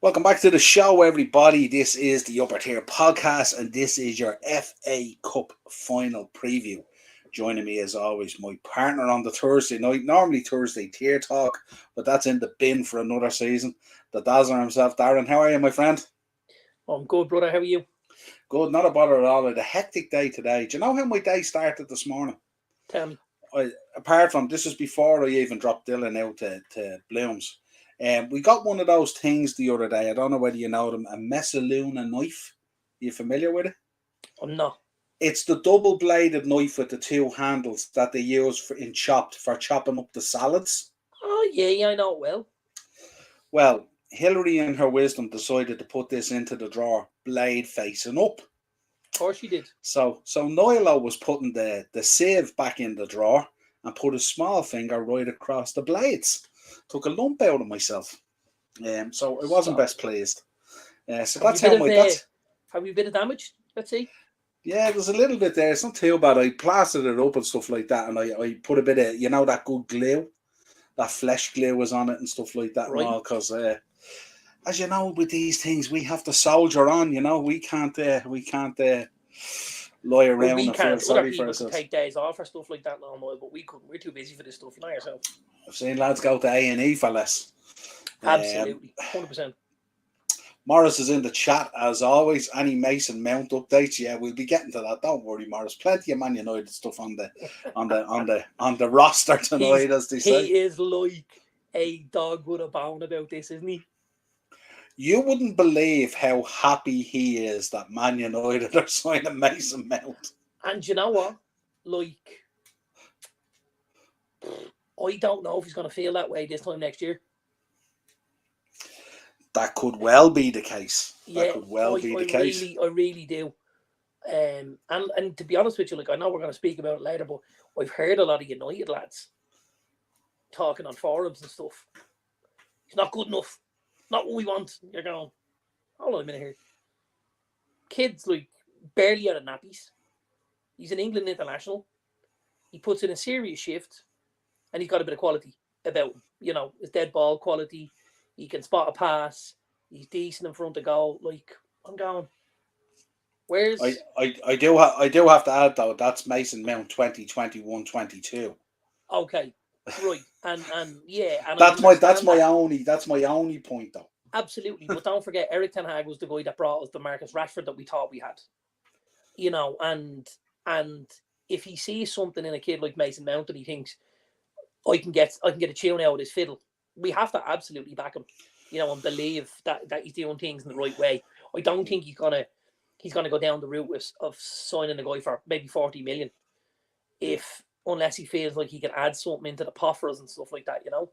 Welcome back to the show, everybody. This is the Upper Tier Podcast, and this is your FA Cup final preview. Joining me, as always, my partner on the Thursday night, normally Thursday tier talk, but that's in the bin for another season. The Dazzler himself, Darren. How are you, my friend? I'm good, brother. How are you? Good, not a bother at all. I had a hectic day today. Do you know how my day started this morning? Tell me. Apart from, this is before I even dropped Dylan out to Blooms. We got one of those things the other day. I don't know whether you know them. A Messaluna knife. Are you familiar with it? I'm not. It's the double-bladed knife with the two handles that they use for chopping up the salads. Oh, yeah, I know it well. Well, Hillary in her wisdom decided to put this into the drawer, blade facing up. Of course she did. So Niall was putting the sieve back in the drawer and put his small finger right across the blades. Took a lump out of myself. So I wasn't best pleased. So that's how my... Have you a bit of damage? Let's see. Yeah, there's a little bit there. It's not too bad. I plastered it up and stuff like that, and I put a bit of, that good glue, that flesh glue was on it and stuff like that, right. And all, because as you know, with these things, we have to soldier on. We can't lie around and feel sorry for ourselves. Take days off or stuff like that, no, but we couldn't. We're too busy for this stuff. You know yourself. I've seen lads go to A&E for less. Absolutely, 100%. Morris is in the chat as always. Any Mason Mount updates? Yeah, we'll be getting to that. Don't worry, Morris. Plenty of Man United stuff on the roster tonight, as they say. He is like a dog with a bone about this, isn't he? You wouldn't believe how happy he is that Man United are signing Mason Mount. And you know what? Like, I don't know if he's going to feel that way this time next year. That could well be the case. Yeah, that could well be the case. I really do. And to be honest with you, like, I know we're going to speak about it later, but I've heard a lot of United lads talking on forums and stuff. He's not good enough. Not what we want. You're going, hold on a minute here. Kid's like barely out of nappies. He's an England international. He puts in a serious shift, and he's got a bit of quality about him. His dead ball quality. He can spot a pass. He's decent in front of goal. Like, I'm going, where's... I do have to add, though, that's Mason Mount 2021-22. Okay, right. And yeah. And that's my only point, though. Absolutely. But don't forget, Eric Ten Hag was the guy that brought us the Marcus Rashford that we thought we had. And if he sees something in a kid like Mason Mount and he thinks, I can get a tune out of this fiddle, we have to absolutely back him, and believe that he's doing things in the right way. I don't think he's gonna go down the route of signing a guy for maybe 40 million, unless he feels like he can add something into the pot for us and stuff like that. I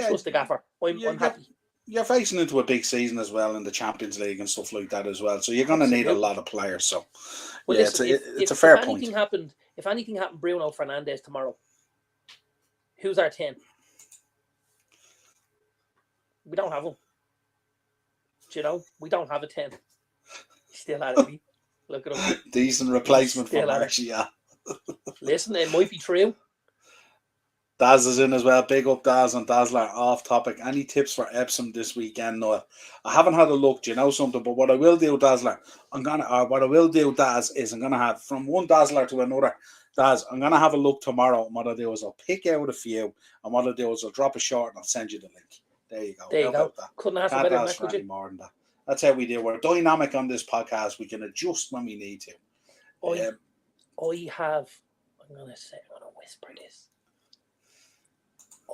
trust the gaffer. I'm happy. You're facing into a big season as well in the Champions League and stuff like that as well, so you're going to need a lot of players. So, well, yeah, listen, it's a fair point. If anything happened, Bruno Fernandes tomorrow, who's our 10? We don't have him. We don't have a 10. Still at it. Look at him. Decent replacement for Marcia. Listen, it might be true. Daz is in as well. Big up Daz and Dazzler. Off topic. Any tips for Epsom this weekend, Noel? I haven't had a look. Do you know something? But what I will do, Dazzler, Daz, is I'm gonna have from one Dazzler to another. Daz, I'm gonna have a look tomorrow. And what I'll do is I'll pick out a few, and what I'll do is I'll drop a short and I'll send you the link. There you go. There you go. Couldn't ask for better than that, could you? More than that. That's how we do. We're dynamic on this podcast. We can adjust when we need to. I'm going to whisper this.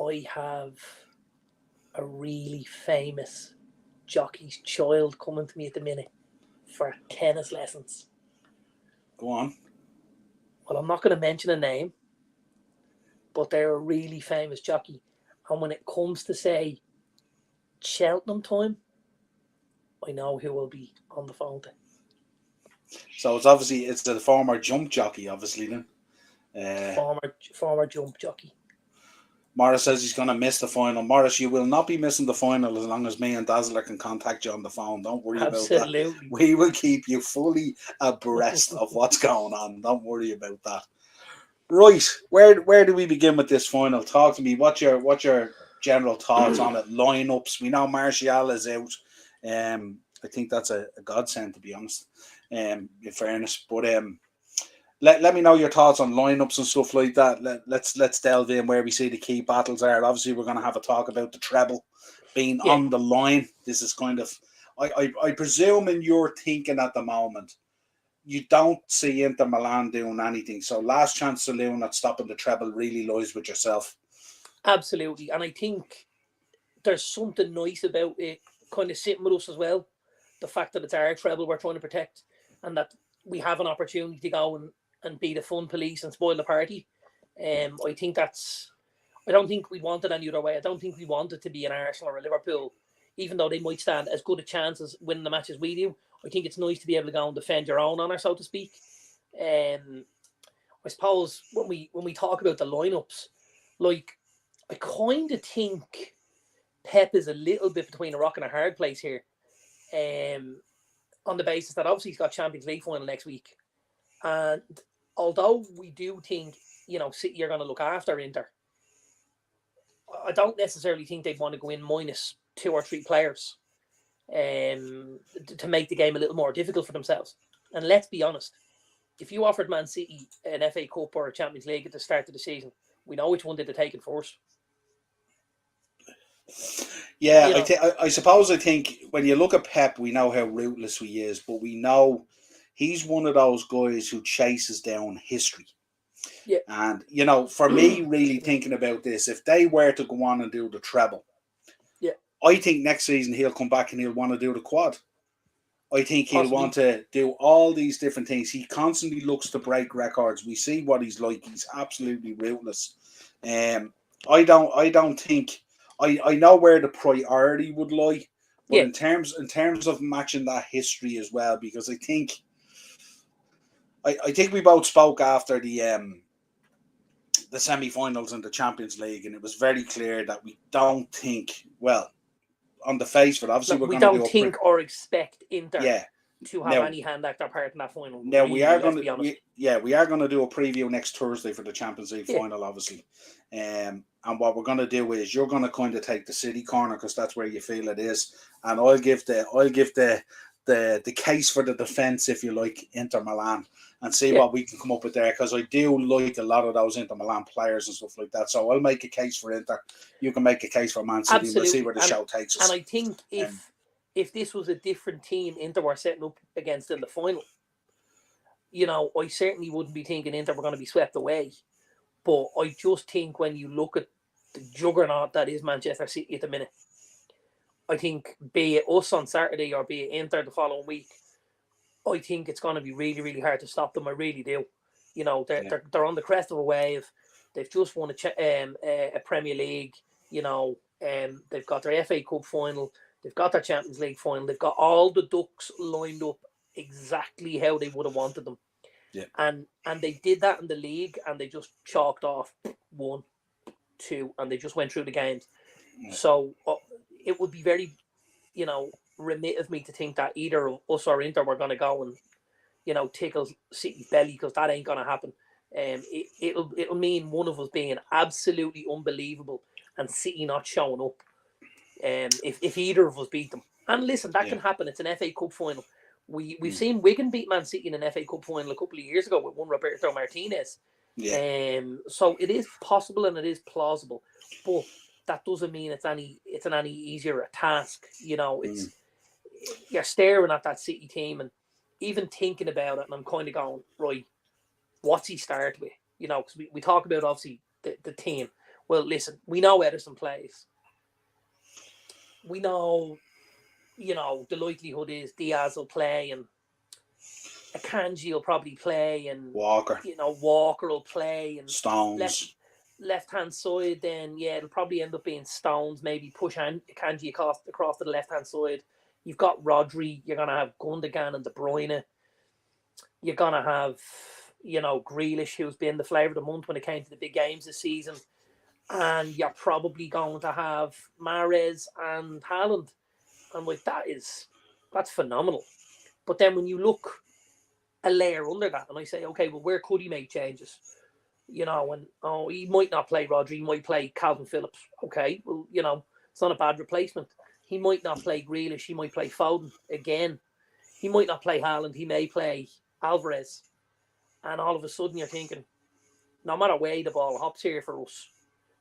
I have a really famous jockey's child coming to me at the minute for tennis lessons. Go on. Well, I'm not going to mention a name, but they're a really famous jockey. And when it comes to, say, Cheltenham time, I know who will be on the phone to. So it's the former jump jockey, obviously, then. Former jump jockey. Morris says he's going to miss the final. Morris, you will not be missing the final as long as me and Dazzler can contact you on the phone. Don't worry about that. We will keep you fully abreast of what's going on. Don't worry about that. Right, where do we begin with this final? Talk to me. What's your general thoughts on it. Lineups. We know Martial is out. I think that's a godsend, to be honest. In fairness, but let me know your thoughts on lineups and stuff like that. Let's delve in where we see the key battles are. Obviously, we're going to have a talk about the treble being on the line. This is kind of, I presume, in your thinking at the moment, you don't see Inter Milan doing anything. So last chance saloon at stopping the treble really lies with yourself. Absolutely. And I think there's something nice about it kind of sitting with us as well. The fact that it's our treble we're trying to protect, and that we have an opportunity to go and be the fun police and spoil the party. I think I don't think we want it any other way. I don't think we want it to be an Arsenal or a Liverpool, even though they might stand as good a chance as winning the match as we do. I think it's nice to be able to go and defend your own honour, so to speak. I suppose when we talk about the lineups, like, I kind of think Pep is a little bit between a rock and a hard place here. On the basis that obviously he's got Champions League final next week. And although we do think, City are going to look after Inter, I don't necessarily think they'd want to go in minus 2 or 3 players to make the game a little more difficult for themselves. And let's be honest, if you offered Man City an FA Cup or a Champions League at the start of the season, we know which one did they take it first. Yeah, I suppose I think when you look at Pep, we know how ruthless he is, but we know he's one of those guys who chases down history. Yeah. And, for me, really thinking about this, if they were to go on and do the treble, I think next season he'll come back and he'll want to do the quad. I think he'll want to do all these different things. He constantly looks to break records. We see what he's like. He's absolutely ruthless. I don't think I know where the priority would lie, but in terms of matching that history as well, because I think we both spoke after the semi-finals in the Champions League, and it was very clear that we don't think, well, on the face of it, obviously we don't think or expect Inter to have any hand act or part in that final. Now we are going to do a preview next Thursday for the Champions League final, obviously. And what we're going to do is you're going to kind of take the City corner because that's where you feel it is, and I'll give the case for the defence, if you like, Inter Milan, and see what we can come up with there, because I do like a lot of those Inter Milan players and stuff like that. So I'll make a case for Inter. You can make a case for Man City. Absolutely. We'll see where the show takes us. And I think if this was a different team Inter were setting up against in the final, I certainly wouldn't be thinking Inter were going to be swept away. But I just think when you look at the juggernaut that is Manchester City at the minute, I think be it us on Saturday or be it Inter the following week, I think it's going to be really, really hard to stop them. I really do. They're on the crest of a wave. They've just won a Premier League. They've got their FA Cup final. They've got their Champions League final. They've got all the ducks lined up exactly how they would have wanted them. Yeah. And they did that in the league, and they just chalked off 1, 2, and they just went through the games. Yeah. So it would be very, remit of me to think that either us or Inter were going to go and, tickle City's belly, because that ain't going to happen. It'll mean one of us being absolutely unbelievable and City not showing up. If either of us beat them, and listen, that can happen. It's an FA Cup final. We've seen Wigan beat Man City in an FA Cup final a couple of years ago with one Roberto Martinez. Yeah. So it is possible and it is plausible, but that doesn't mean it's an any easier a task. You're staring at that City team and even thinking about it, and I'm kind of going, right, what's he start with? Because we talk about obviously the team. Well, listen, we know Ederson plays. We know, the likelihood is Diaz will play and Akanji will probably play and Walker will play and Stones. Left-hand side, then it'll probably end up being Stones. Maybe push Akanji across to the left-hand side. You've got Rodri. You're gonna have Gundogan and De Bruyne. You're gonna have Grealish, who's been the flavour of the month when it came to the big games this season. And you're probably going to have Mahrez and Haaland. And that's phenomenal. But then when you look a layer under that, and I say, okay, well, where could he make changes? you know, and he might not play Rodri, he might play Calvin Phillips. Okay, well, you know, it's not a bad replacement. He might not play Grealish, he might play Foden again. He might not play Haaland, he may play Alvarez. And all of a sudden you're thinking, no matter where the ball hops here for us,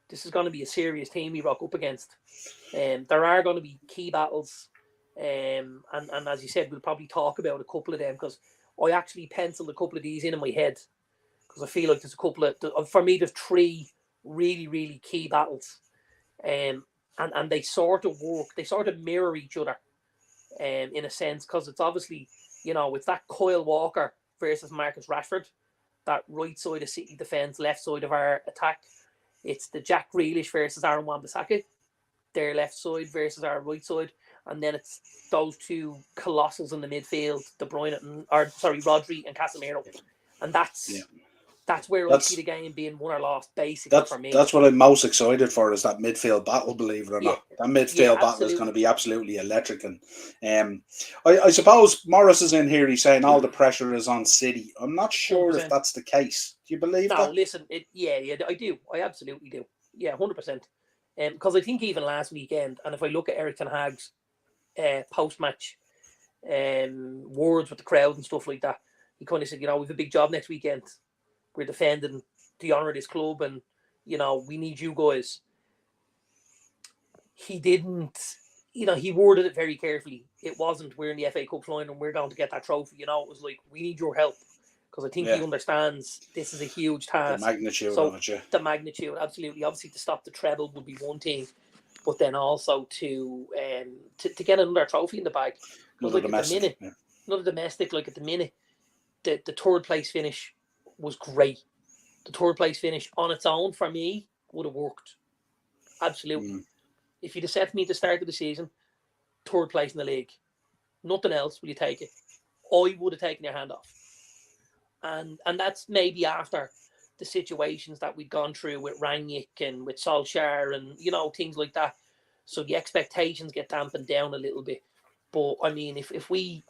this is going to be a serious team we rock up against. There are going to be key battles. And as you said, we'll probably talk about a couple of them because I actually penciled a couple of these in my head because I feel like there's a couple of, for me, there's three really, really key battles. And they sort of work, they sort of mirror each other in a sense because it's obviously, you know, it's that Kyle Walker versus Marcus Rashford, that right side of City defence, left side of our attack. It's the Jack Grealish versus Aaron Wan-Bissaka, their left side versus our right side. And then it's those two colossals in the midfield, De Bruyne Rodri and Casemiro. And that's where I see the game being won or lost, basically, for me. That's what I'm most excited for, is that midfield battle, believe it or not. That midfield battle is going to be absolutely electric. And I suppose Morris is in here, he's saying all the pressure is on City. I'm not sure 100%. If that's the case. Do you believe that? No, listen, I do. I absolutely do. Yeah, 100%. Because I think even last weekend, and if I look at Eric Ten Hag's post-match words with the crowd and stuff like that, he kind of said, you know, we have a big job next weekend. We're defending the honour of this club and, you know, we need you guys. He didn't, you know, he worded it very carefully. It wasn't, we're in the FA Cup final and we're going to get that trophy. You know, it was like, we need your help. Because I think he understands this is a huge task. The magnitude of it, yeah. The magnitude, absolutely. Obviously, to stop the treble would be one thing. But then also to get another trophy in the bag. Another domestic. Another domestic, like at the minute, the third place finish was great. The third place finish on its own for me would have worked. Absolutely. If you'd have said to me at the start of the season, third place in the league, nothing else, will you take it? I would have taken your hand off. And that's maybe after the situations that we've gone through with Rangnick and with Solskjaer and, you know, things like that. So the expectations get dampened down a little bit. But I mean, if we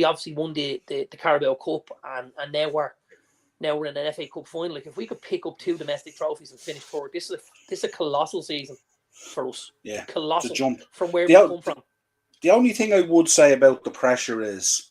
obviously won the Carabao Cup and now we're in an FA Cup final, like if we could pick up 2 domestic trophies and finish third, this is a colossal season for us. Yeah, colossal jump from where we come from. The only thing I would say about the pressure is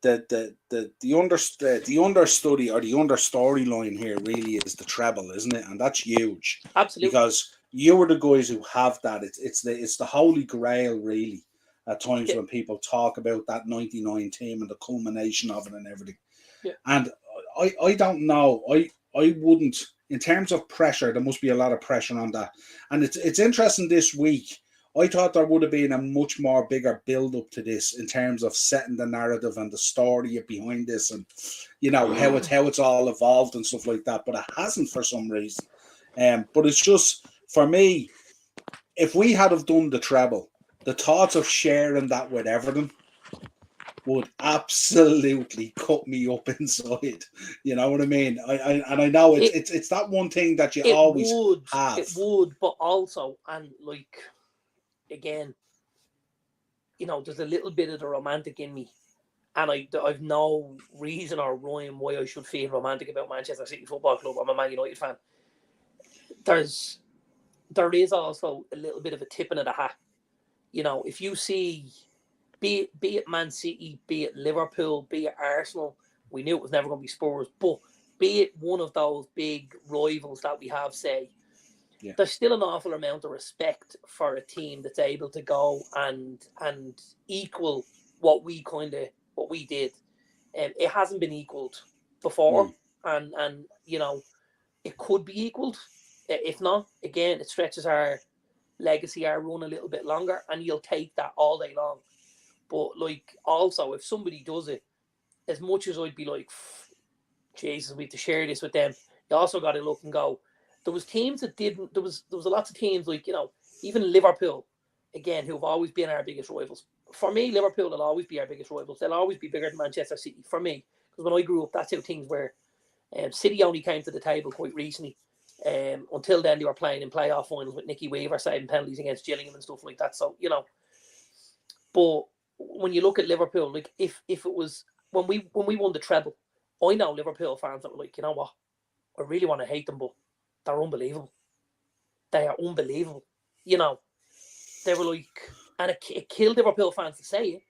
that the understudy or the understoryline here really is the treble, isn't it? And that's huge. Absolutely. Because you are the guys who have that. It's the holy grail, really, at times when people talk about that 99 team and the culmination of it and everything. Yeah. And I don't know. I wouldn't, in terms of pressure, there must be a lot of pressure on that. And it's interesting this week. I thought there would have been a much more bigger build up to this in terms of setting the narrative and the story behind this, and you know how it's all evolved and stuff like that. But it hasn't for some reason. But it's just, for me, if we had have done the treble, the thoughts of sharing that with Everton would absolutely cut me up inside. You know what I mean? I know it's that one thing that you always have. It would, but also, and like, again, you know, there's a little bit of the romantic in me, and I've no reason or rhyme why I should feel romantic about Manchester City Football Club. I'm a Man United fan. There is also a little bit of a tipping of the hat. You know, if you see, be it Man City, be it Liverpool, be it Arsenal, we knew it was never going to be Spurs, but be it one of those big rivals that we have, say, there's still an awful amount of respect for a team that's able to go and equal what we did. It hasn't been equaled before, and you know, it could be equaled. If not, again, it stretches our legacy, our run a little bit longer, and you'll take that all day long. But like, also, if somebody does it, as much as I'd be like, Jesus, we have to share this with them, you also got to look and go, there was teams that didn't, there was lots of teams, like, you know, even Liverpool, again, who have always been our biggest rivals. For me, Liverpool will always be our biggest rivals. They'll always be bigger than Manchester City, for me. Because when I grew up, that's how things were. City only came to the table quite recently. Until then, they were playing in playoff finals with Nicky Weaver saving penalties against Gillingham and stuff like that. So, you know, but when you look at Liverpool, like, if it was, when we won the treble, I know Liverpool fans that were like, you know what, I really want to hate them, but they're unbelievable. They are unbelievable. You know, they were like, and it killed Liverpool fans to say it,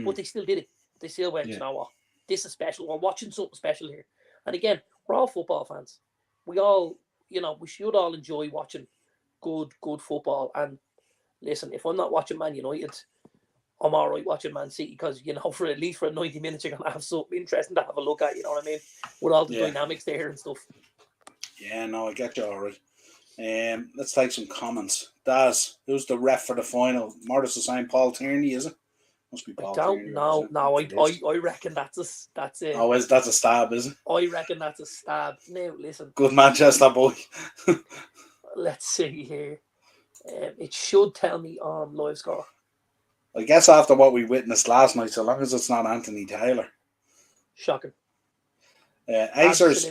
but they still did it. They still went, you know what, this is special. We're watching something special here. And again, we're all football fans. We all, you know, we should all enjoy watching good football. And listen, if I'm not watching Man United, I'm all right watching Man City because, you know, for at least for 90 minutes, you're going to have something interesting to have a look at, you know what I mean? With all the dynamics there and stuff. Yeah, no, I get you all right. Let's take some comments. Daz, who's the ref for the final? Morris is saying Paul Tierney, is it? Must be Paul Tierney. No, I reckon that's a Oh, that's a stab, is it? I reckon that's a stab. Now, listen. Good Manchester boy. Let's see here. It should tell me on live score. I guess after what we witnessed last night, so long as it's not Anthony Taylor. Shocking. Acers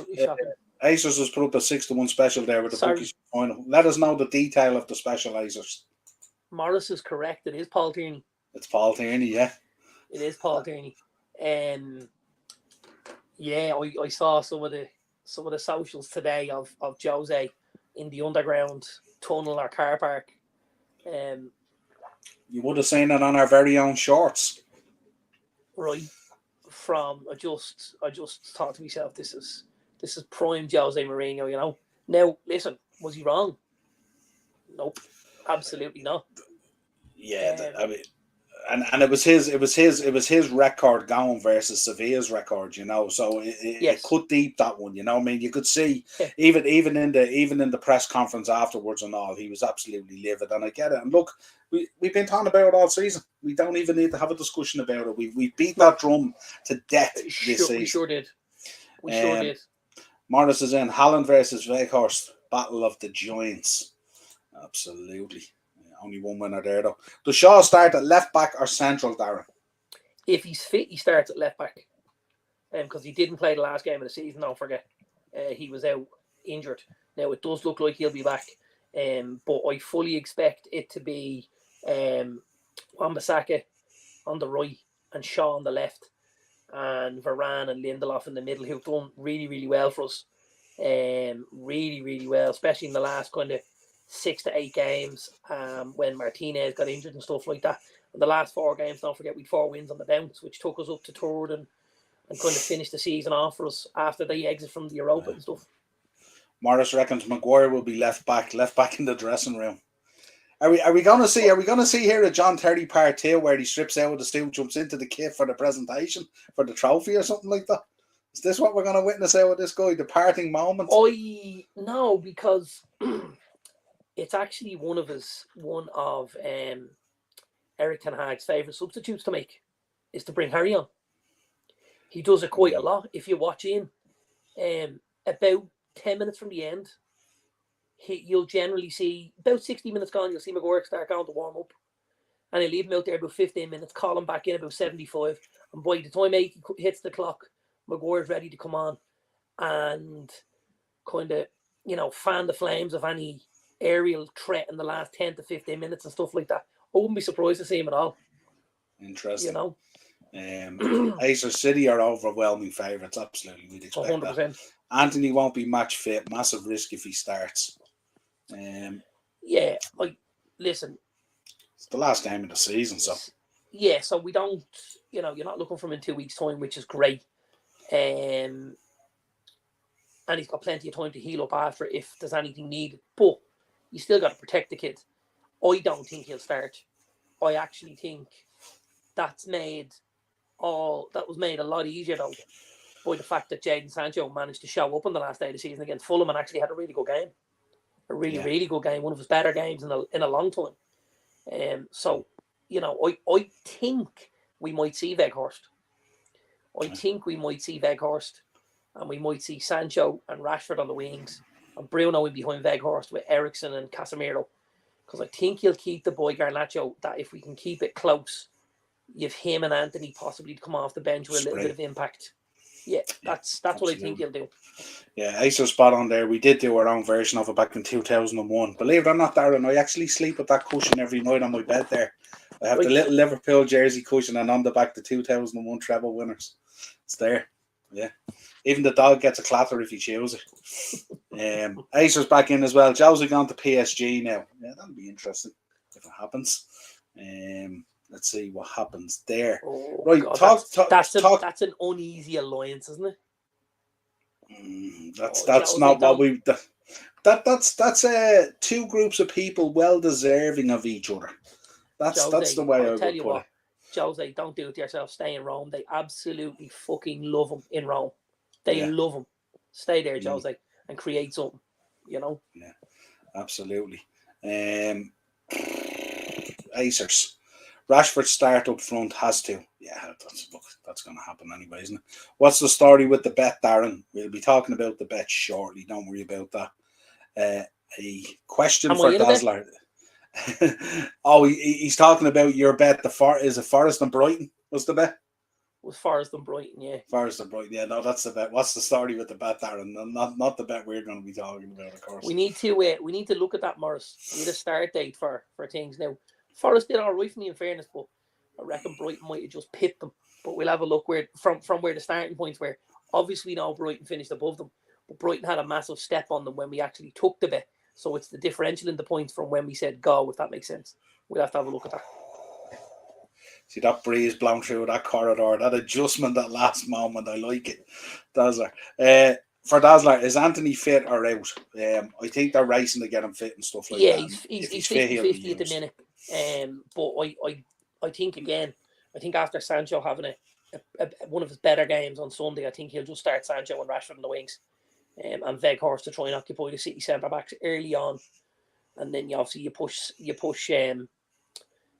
has put up a 6-1 special there with the bookies final. Let us know the detail of the special, Acers. Morris is correct. It is Paul Tierney. It's Paul Tierney, yeah. It is Paul Tierney. Yeah, I saw some of the socials today of Jose in the underground tunnel or car park. You would have seen it on our very own shorts. Right. I just thought to myself, this is prime Jose Mourinho, you know. Now, listen, was he wrong? Nope, absolutely not. Yeah, I mean, and it was his record going versus Sevilla's record, you know. So it cut deep, that one, you know. I mean, you could see even in the press conference afterwards and all, he was absolutely livid, and I get it. And look, we've been talking about it all season. We don't even need to have a discussion about it. We beat that drum to death this season. We sure did. We sure did. Morris is in Haaland versus Weghorst, Battle of the Giants. Absolutely. Only one winner there, though. Does Shaw start at left back or central, Darren? If he's fit, he starts at left back. Because he didn't play the last game of the season, don't forget. He was out injured. Now, it does look like he'll be back. But I fully expect it to be Wan-Bissaka on the right and Shaw on the left. And Varane and Lindelof in the middle, who've done really, really well for us. Really, really well, especially in the last kind of 6 to 8 games when Martinez got injured and stuff like that. And the last 4 games, don't forget, we had 4 wins on the bounce, which took us up to third and kind of finished the season off for us after they exit from the Europa and stuff. Morris reckons Maguire will be left back in the dressing room. Are we going to see here a John Terry part 2 where he strips out of the stool, jumps into the kit for the presentation for the trophy or something like that? Is this what we're going to witness out with this guy, the parting moment? No, because it's actually one of Eric Ten Hag's favourite substitutes to make is to bring Harry on. He does it quite a lot. If you watch him, about 10 minutes from the end, you'll generally see about 60 minutes gone. You'll see Maguire start going to warm up, and he'll leave him out there about 15 minutes. Call him back in about 75, and by the time 80 hits the clock, Maguire's ready to come on and kind of fan the flames of any aerial threat in the last 10 to 15 minutes and stuff like that. I wouldn't be surprised to see him at all. Interesting. Acer City are overwhelming favourites. Absolutely, we'd expect 100%. That. Anthony won't be match fit. Massive risk if he starts. Listen. It's the last game of the season, so. Yeah, so we don't. You're not looking for him in 2 weeks' time, which is great. And he's got plenty of time to heal up after if there's anything needed. But you still got to protect the kid. I don't think he'll start. I actually think that was made a lot easier though by the fact that Jadon Sancho managed to show up on the last day of the season against Fulham and actually had a really good game. Really good game. One of his better games in a long time. So, I think we might see Weghorst. And we might see Sancho and Rashford on the wings and Bruno in behind Weghorst with Eriksen and Casemiro. Because I think he'll keep the boy Garnacho, that if we can keep it close, you have him and Anthony possibly to come off the bench with a little bit of impact. Yeah, that's what I think he'll do. Yeah, Ace was spot on there. We did do our own version of it back in 2001. Believe it or not, Darren, I actually sleep with that cushion every night on my bed there. I have the little Liverpool jersey cushion and on the back the 2001 treble winners. It's there. Yeah. Even the dog gets a clatter if he chews it. Acer's back in as well. Jose gone to PSG now. Yeah, that'll be interesting if it happens. Let's see what happens there. Oh, Right, God, that's talk. that's an uneasy alliance, isn't it? That's Jose, not what don't. we. That's two groups of people well deserving of each other. That's the Jose, way I'll I tell would you put what, it. Jose, don't do it to yourself. Stay in Rome. They absolutely fucking love him in Rome. They Yeah. love him. Stay there, Jose, and create something. Yeah, absolutely. Acers. Rashford start up front has to. Yeah, that's going to happen anyway, isn't it? What's the story with the bet, Darren? We'll be talking about the bet shortly. Don't worry about that. A question Am I for in a bet? Dazzler. He's talking about your bet. Is it Forest and Brighton? Was the bet? Was Forest and Brighton, yeah. Forest and Brighton. Yeah, no, that's the bet. What's the story with the bet, Darren? Not the bet we're going to be talking about, of course. We need to look at that, Morris. We need a start date for things now. Forest did all right for me, in fairness, but I reckon Brighton might have just pipped them. But we'll have a look from where the starting points were. Obviously, now Brighton finished above them, but Brighton had a massive step on them when we actually took the bet. So it's the differential in the points from when we said go, if that makes sense. We'll have to have a look at that. See that breeze blowing through that corridor, that adjustment, that last moment. I like it, Dazzler. For Dazzler, is Anthony fit or out? I think they're racing to get him fit and stuff like that. He's 50-50 at the minute. But I think again, after Sancho having one of his better games on Sunday, I think he'll just start Sancho and Rashford in the wings, and Weghorst to try and occupy the City centre backs early on, and then you push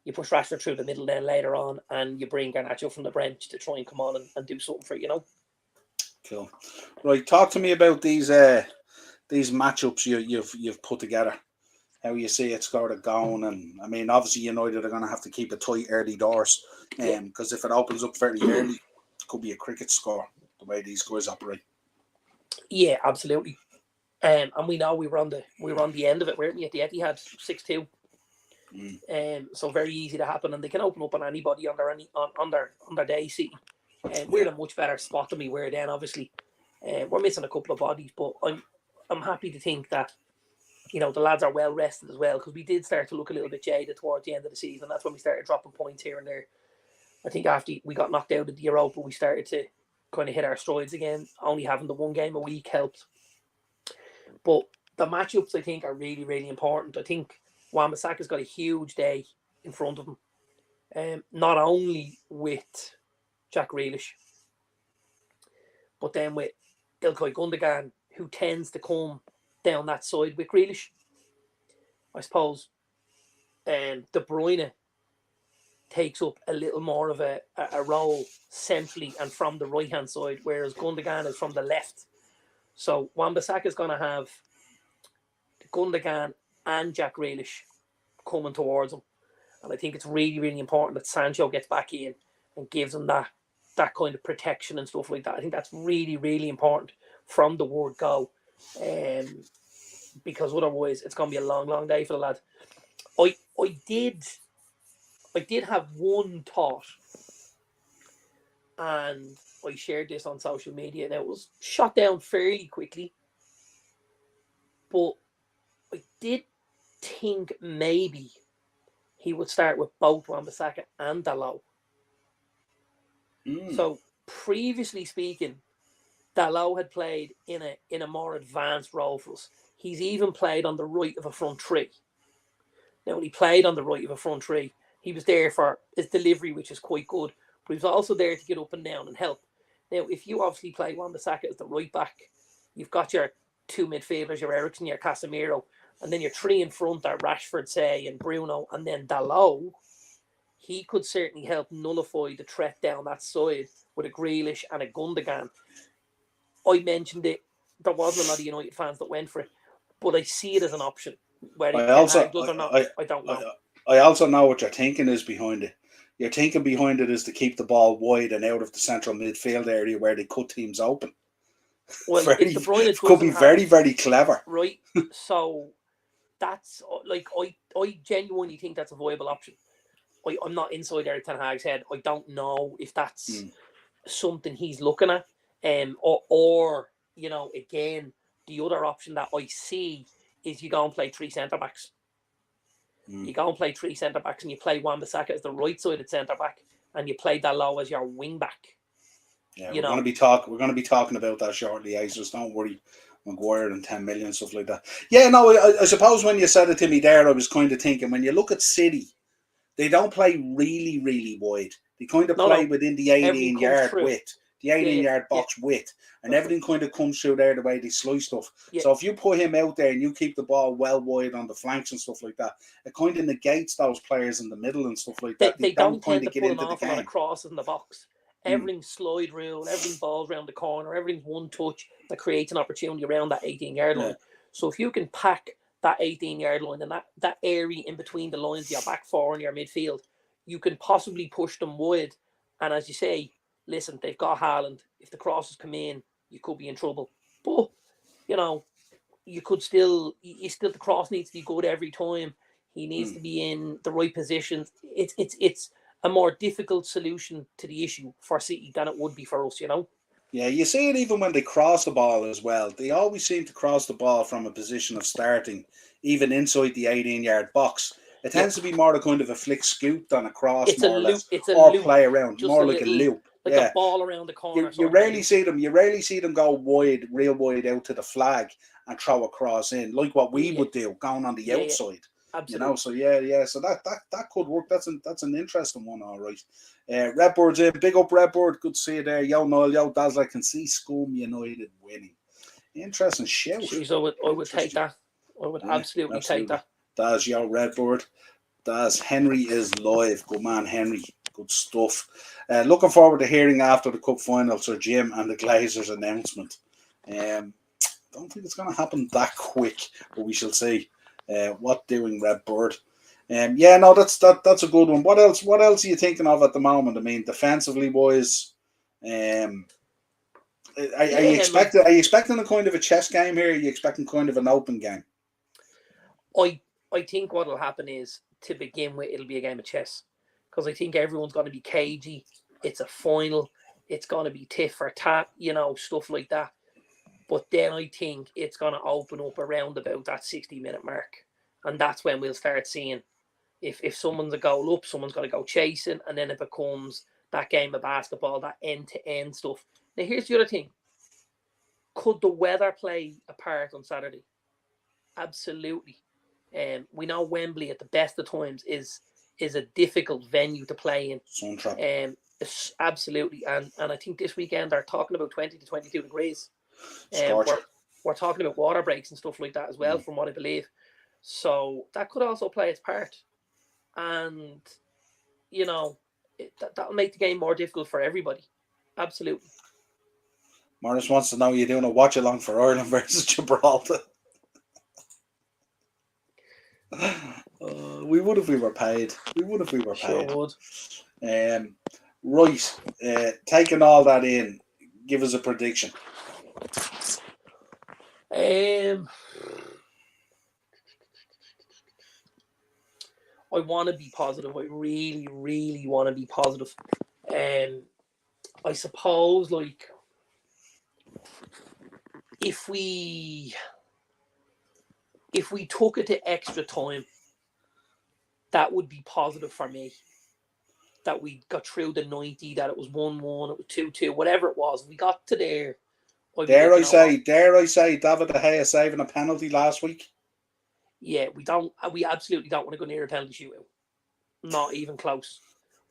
Rashford through the middle then later on, and you bring Garnacho from the bench to try and come on and do something for it, Cool. Right, talk to me about these matchups you've put together. How you see it sort of going, and I mean, obviously United are going to have to keep it tight early doors, because if it opens up fairly early, it could be a cricket score the way these guys operate. Yeah, absolutely. And we know we were on the end of it, weren't we? At the Etihad 6-2. So very easy to happen, and they can open up on anybody on their day. See, we're in a much better spot than we were then. Obviously, we're missing a couple of bodies, but I'm happy to think that the lads are well rested as well, because we did start to look a little bit jaded towards the end of the season. That's when we started dropping points here and there. I think after we got knocked out of the Europa, we started to kind of hit our strides again. Only having the one game a week helped, but the matchups I think are really, really important. I think Wan-Bissaka's got a huge day in front of him, not only with Jack Grealish, but then with Ilkay Gundogan, who tends to come down that side with Grealish. I suppose De Bruyne takes up a little more of a role centrally and from the right-hand side, whereas Gundogan is from the left. So Wan-Bissaka is going to have Gundogan and Jack Grealish coming towards him. And I think it's really, really important that Sancho gets back in and gives him that kind of protection and stuff like that. I think that's really, really important from the word go. Because otherwise it's going to be a long, long day for the lad. I did have one thought, and I shared this on social media, and it was shot down fairly quickly. But I did think maybe he would start with both Wan-Bissaka and Dalot. So previously speaking, Dalot had played in a more advanced role for us. He's even played on the right of a front three. Now, when he played on the right of a front three, he was there for his delivery, which is quite good, but he was also there to get up and down and help. Now, if you obviously play Wan-Bissaka as the right back, you've got your two midfielders, your Eriksen, your Casemiro, and then your three in front are Rashford, say, and Bruno, and then Dalot. He could certainly help nullify the threat down that side with a Grealish and a Gundogan. I mentioned it. There wasn't a lot of United fans that went for it, but I see it as an option. Whether does or not, I don't know. I also know what your thinking is behind it. Your thinking behind it is to keep the ball wide and out of the central midfield area where they cut teams open. Well, if De Bruyne could be very, very clever. Right. So that's like I genuinely think that's a viable option. I'm not inside Eric Ten Hag's head. I don't know if that's something he's looking at. Or again, the other option that I see is you go and play 3 centre backs. You go and play 3 centre backs, and you play Wan-Bissaka as the right-sided centre back, and you play Dalot as your wing back. Yeah, we're going to be talking about that shortly. I just don't worry. Maguire and 10 million, stuff like that. Yeah, no, I suppose when you said it to me there, I was kind of thinking, when you look at City, they don't play really, really wide. They kind of play within the 18-yard width, the 18-yard box width, and everything kind of comes through there the way they slice stuff. Yeah. So if you put him out there and you keep the ball well wide on the flanks and stuff like that, it kind of negates those players in the middle and stuff like that. They don't kind of get into the game. Lot of crosses in the box. Everything's slide rule, everything balls around the corner, everything's one touch that creates an opportunity around that 18-yard line. So if you can pack that 18-yard line and that area in between the lines, your back four and your midfield, you can possibly push them wide. And as you say, listen, they've got Haaland. If the crosses come in, you could be in trouble. But, you could still, the cross needs to be good every time. He needs to be in the right positions. It's a more difficult solution to the issue for City than it would be for us, Yeah, you see it even when they cross the ball as well. They always seem to cross the ball from a position of starting, even inside the 18-yard box. It tends to be more a kind of a flick scoop than a cross, more or less, or loop, play around, more like a loop. Like a ball around the corner. You rarely see them go wide, real wide out to the flag and throw a cross in, like what we would do, going on the outside. Absolutely. So so that could work. That's an interesting one, all right. Redbird's in, big up Redbird, good to see you there. Yo Niall, yo Daz, I can see Scum United winning. Interesting shout. Jeez, I would take that. I would absolutely take that. Daz, yo Redbird. Daz, Henry is live. Good man, Henry. Good stuff. Looking forward to hearing after the cup final, Sir Jim and the Glazers announcement. Don't think it's going to happen that quick, but we shall see. What doing, Redbird? That's a good one. What else are you thinking of at the moment? I mean, defensively, boys. Are you expecting a kind of a chess game here? Are you expecting kind of an open game? I think what will happen is, to begin with, it'll be a game of chess, because I think everyone's going to be cagey. It's a final. It's going to be tit for tat, stuff like that. But then I think it's going to open up around about that 60-minute mark. And that's when we'll start seeing if someone's a goal up, someone's got to go chasing, and then it becomes that game of basketball, that end-to-end stuff. Now, here's the other thing. Could the weather play a part on Saturday? Absolutely. We know Wembley, at the best of times, is a difficult venue to play in. Sun trap. Absolutely. And I think this weekend they're talking about 20 to 22 degrees. We're talking about water breaks and stuff like that as well, from what I believe. So that could also play its part. And, that'll make the game more difficult for everybody. Absolutely. Morris wants to know, you're doing a watch along for Ireland versus Gibraltar. We would if we were paid. Sure would. Right. Taking all that in, give us a prediction. I want to be positive. I really, really want to be positive. I suppose, if we took it to extra time, that would be positive for me. That we got through the 90, that it was 1-1, it was 2-2, whatever it was. We got to there. Dare I say, David De Gea saving a penalty last week? Yeah, we absolutely don't want to go near a penalty shootout. Not even close.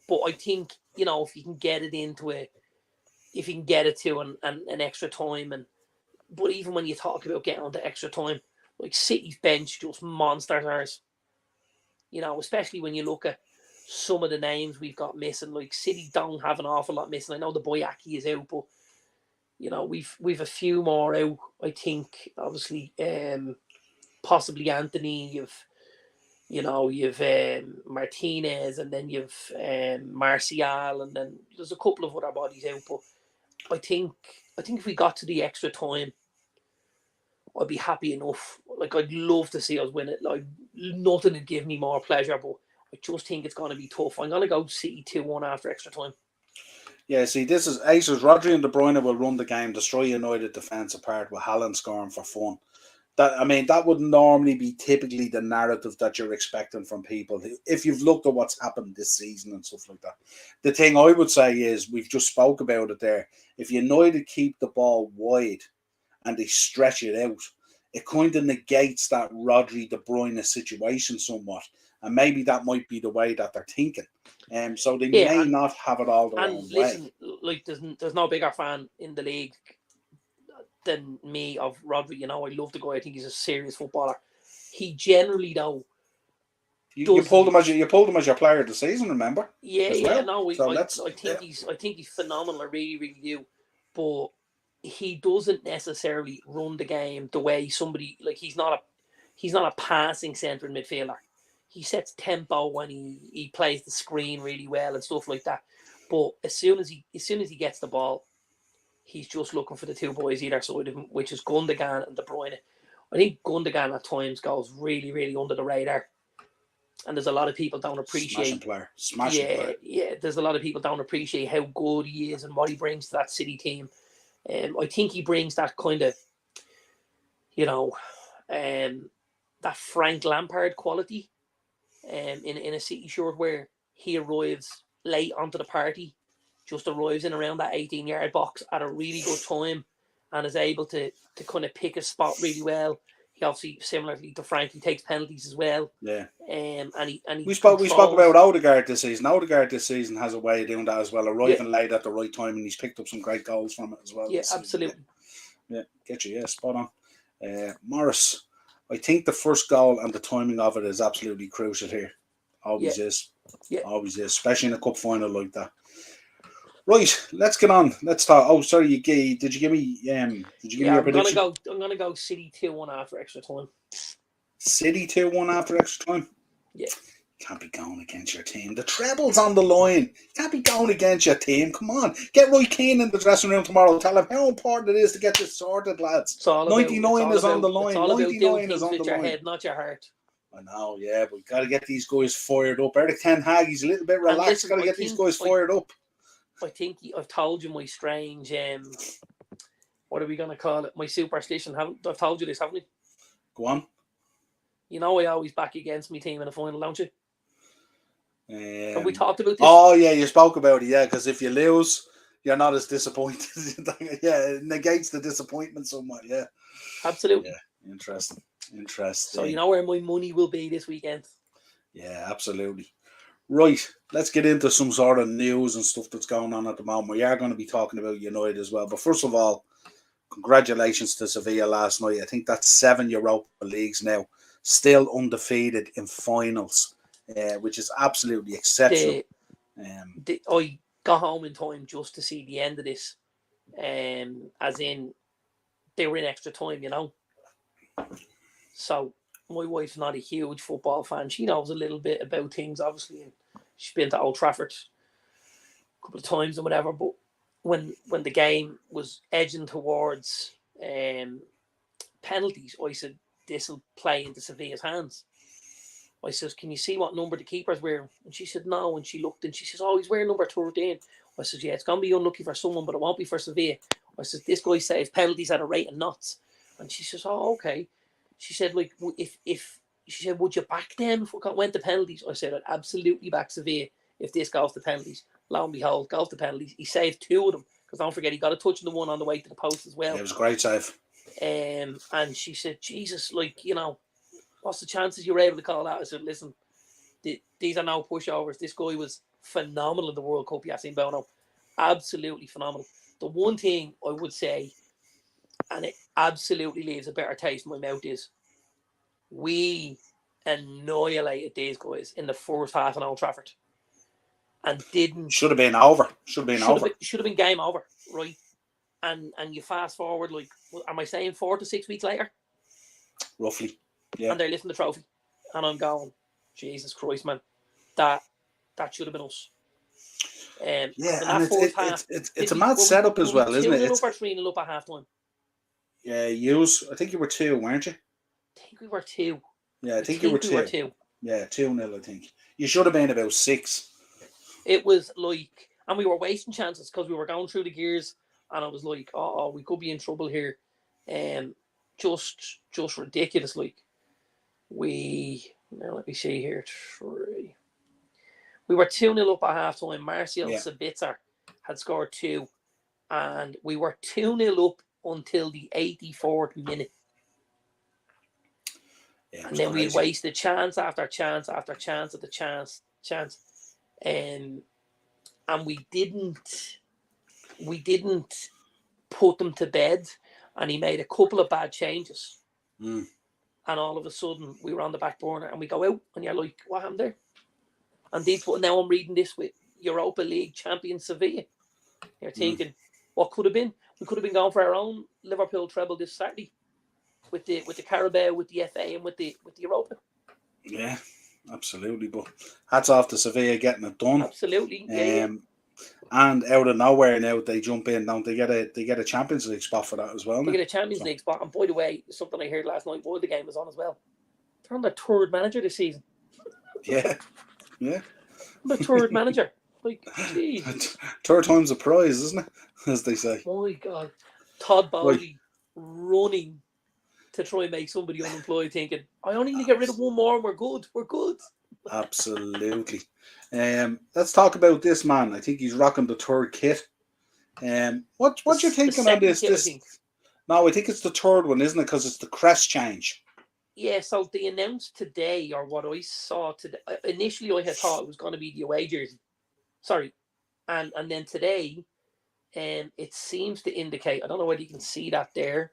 But I think, if you can get it to an extra time, but even when you talk about getting on to extra time, like City's bench, just monsters. Especially when you look at some of the names we've got missing. Like, City don't have an awful lot missing. I know the Boyaki is out, but we've a few more out. I think, obviously, possibly Anthony. You've Martinez, and then you've Martial, and then there's a couple of other bodies out. But I think if we got to the extra time, I'd be happy enough. Like, I'd love to see us win it. Like, nothing would give me more pleasure, but I just think it's going to be tough. I'm going to go City 2-1 after extra time. Yeah, see, this is Aces. Rodri and De Bruyne will run the game, destroy United defence apart with Haaland scoring for fun. That would normally be typically the narrative that you're expecting from people if you've looked at what's happened this season and stuff like that. The thing I would say is, we've just spoke about it there. If United keep the ball wide and they stretch it out, it kind of negates that Rodri De Bruyne situation somewhat, and maybe that might be the way that they're thinking. So they may not have it all their own listen, way. like there's no bigger fan in the league than me of Rodri. You know, I love the guy. I think he's a serious footballer. He generally though. You pulled him as your player of the season, remember? Yeah. No, so I think he's phenomenal. I really, really do. But he doesn't necessarily run the game the way somebody like he's not a passing centre midfielder. He sets tempo when he plays the screen really well and stuff like that. But as soon as he gets the ball, he's just looking for the two boys either side of him, which is Gundogan and De Bruyne. I think Gundogan at times goes really, really under the radar. And there's a lot of people don't appreciate. Smashing player. Yeah. There's a lot of people don't appreciate how good he is and what he brings to that City team. I think he brings that kind of, that Frank Lampard quality, in a City shirt where he arrives late onto the party, just arrives in around that 18-yard box at a really good time, and is able to kind of pick a spot really well. He obviously, similarly to Frank, he takes penalties as well. Yeah. And he we spoke about Odegaard this season. Odegaard this season has a way of doing that as well, arriving late at the right time, and he's picked up some great goals from it as well. Yeah, absolutely. Yeah, get you. Yeah, spot on. Morris, I think the first goal and the timing of it is absolutely crucial here. Always is. Yeah. Always is, especially in a cup final like that. Right, let's get on. Let's talk. Oh, sorry, did you give me your prediction? I'm gonna go City 2-1 after extra time. City 2-1 after extra time? Yeah. Can't be going against your team. The treble's on the line. Can't be going against your team. Come on. Get Roy Keane in the dressing room tomorrow. Tell him how important it is to get this sorted, lads. 99 is on the line. 99 is on the line. Your head, not your heart. I know, yeah, but we've got to get these guys fired up. Eric Ten Hag, he's a little bit relaxed. Got to get these guys fired up. I think I've told you my strange, what are we going to call it? My superstition. I've told you this, haven't I? Go on. You know I always back against my team in the final, don't you? Have we talked about this? Oh, yeah, you spoke about it, yeah, because if you lose, you're not as disappointed. Yeah, it negates the disappointment somewhat, yeah. Absolutely. Yeah, interesting. So you know where my money will be this weekend? Yeah, absolutely. Right, let's get into some sort of news and stuff that's going on at the moment. We are going to be talking about United as well. But first of all, congratulations to Sevilla last night. I think that's 7 Europa Leagues now. Still undefeated in finals, which is absolutely exceptional. I got home in time just to see the end of this. As in, they were in extra time, you know. So my wife's not a huge football fan. She knows a little bit about things, obviously, and she's been to Old Trafford a couple of times and whatever. But when the game was edging towards penalties, I said, this will play into Sevilla's hands. I says, can you see what number the keeper's wearing? And she said, no. And she looked and she says, oh, he's wearing number 13. I says, yeah, it's going to be unlucky for someone, but it won't be for Sevilla. I says, this guy saves penalties at a rate of knots. And she says, oh, okay. She said, like, if she said, would you back them if it went to penalties? I said, I'd absolutely back Sevilla if this goes to penalties. Lo and behold, goes to penalties. He saved 2 of them, because don't forget, he got a touch on the one on the way to the post as well. Yeah, it was a great save. And she said, Jesus, like, you know, what's the chances you were able to call that? I said, listen, these are no pushovers. This guy was phenomenal in the World Cup, Yassine Bono. Absolutely phenomenal. The one thing I would say, and it absolutely leaves a better taste in my mouth, is we annihilated these guys in the first half in Old Trafford. And didn't... Should have been over. Should have been game over, right? And you fast forward, like, am I saying 4 to 6 weeks later? Roughly, yeah. And they're lifting the trophy. And I'm going, Jesus Christ, man. That should have been us. Yeah, and it's a mad setup as well, isn't it? 2-0 up or 3-0 up at half time. Yeah, I think you were 2, weren't you? I think we were 2. Yeah, I think you were 2. Yeah, 2-0, I think. You should have been about 6. It was like, and we were wasting chances because we were going through the gears, and I was like, oh, we could be in trouble here. Just ridiculous. Like, now let me see here. We were 2-0 up at half time. Marcel Sabitzer had scored 2, and we were 2-0 up until the 84th minute. Yeah, and then crazy. We wasted chance after chance after chance at the chance. And we didn't put them to bed, and he made a couple of bad changes. And all of a sudden we were on the back burner, and we go out, and you're like, what happened there? And now I'm reading this with Europa League champion Sevilla. You're thinking, what could have been? We could have been going for our own Liverpool treble this Saturday with the Carabao, with the FA, and with the Europa. Yeah, absolutely. But hats off to Sevilla getting it done. Absolutely. And out of nowhere now they jump in, don't they? Get a Champions League spot for that as well. They get a Champions League spot. And by the way, something I heard last night while the game was on as well. They're on their third manager this season. Yeah. The third manager. Like, geez. Third time's a prize, isn't it? As they say. My God. Todd Bowley running to try and make somebody unemployed, thinking, I only need to get rid of one more and we're good. We're good. Absolutely. Let's talk about this man. I think he's rocking the third kit. What you thinking on this? No, I think it's the third one, isn't it? Because it's the crest change. Yeah, so they announced today, or what I saw today. Initially, I had thought it was going to be the away jersey. Sorry, and then today, it seems to indicate. I don't know whether you can see that there.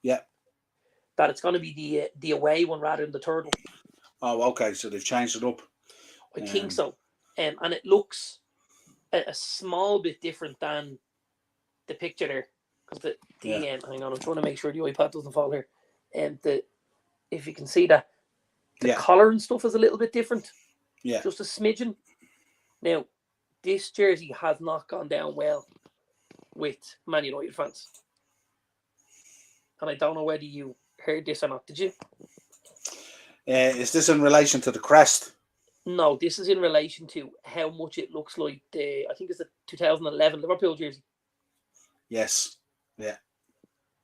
Yeah. That it's going to be the away one rather than the third one. Oh, okay. So they've changed it up. I think so. And it looks a small bit different than the picture there. Because hang on, I'm trying to make sure the iPad doesn't fall here. If you can see that, the collar and stuff is a little bit different. Yeah. Just a smidgen. Now, this jersey has not gone down well with Man United fans. And I don't know whether you heard this or not. Did you? Is this in relation to the crest? No, this is in relation to how much it looks like I think it's the 2011 Liverpool jersey. Yes. Yeah.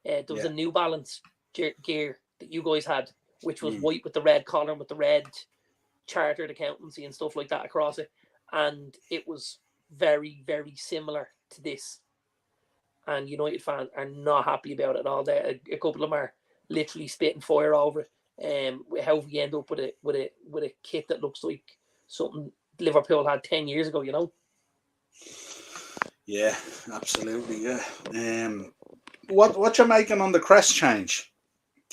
There was a New Balance gear that you guys had, which was white with the red collar and with the red chartered accountancy and stuff like that across it. And it was very, very similar to this. And United fans are not happy about it at all. A couple of them are literally spitting fire over it. How we end up with a kit that looks like something Liverpool had 10 years ago, Yeah, absolutely. Yeah. What you're making on the crest change?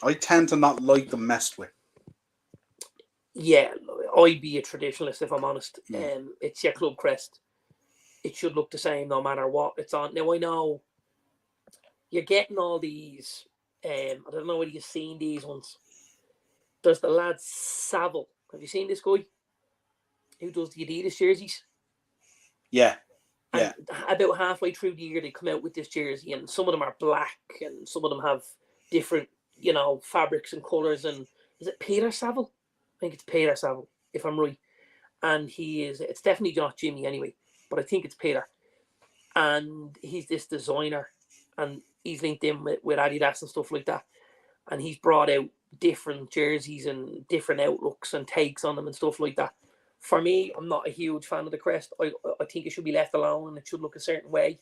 I tend to not like them messed with. Yeah, I'd be a traditionalist if I'm honest. It's your club crest. It should look the same no matter what it's on. Now I know you're getting all these. I don't know whether you've seen these ones. There's the lad Saville. Have you seen this guy who does the Adidas jerseys? Yeah. And about halfway through the year, they come out with this jersey, and some of them are black, and some of them have different, fabrics and colors. And is it Peter Saville? I think it's Peter Saville, if I'm right. And it's definitely not Jimmy anyway, but I think it's Peter. And he's this designer, and he's linked in with Adidas and stuff like that. And he's brought out different jerseys and different outlooks and takes on them and stuff like that. For me, I'm not a huge fan of the crest. I think it should be left alone and it should look a certain way.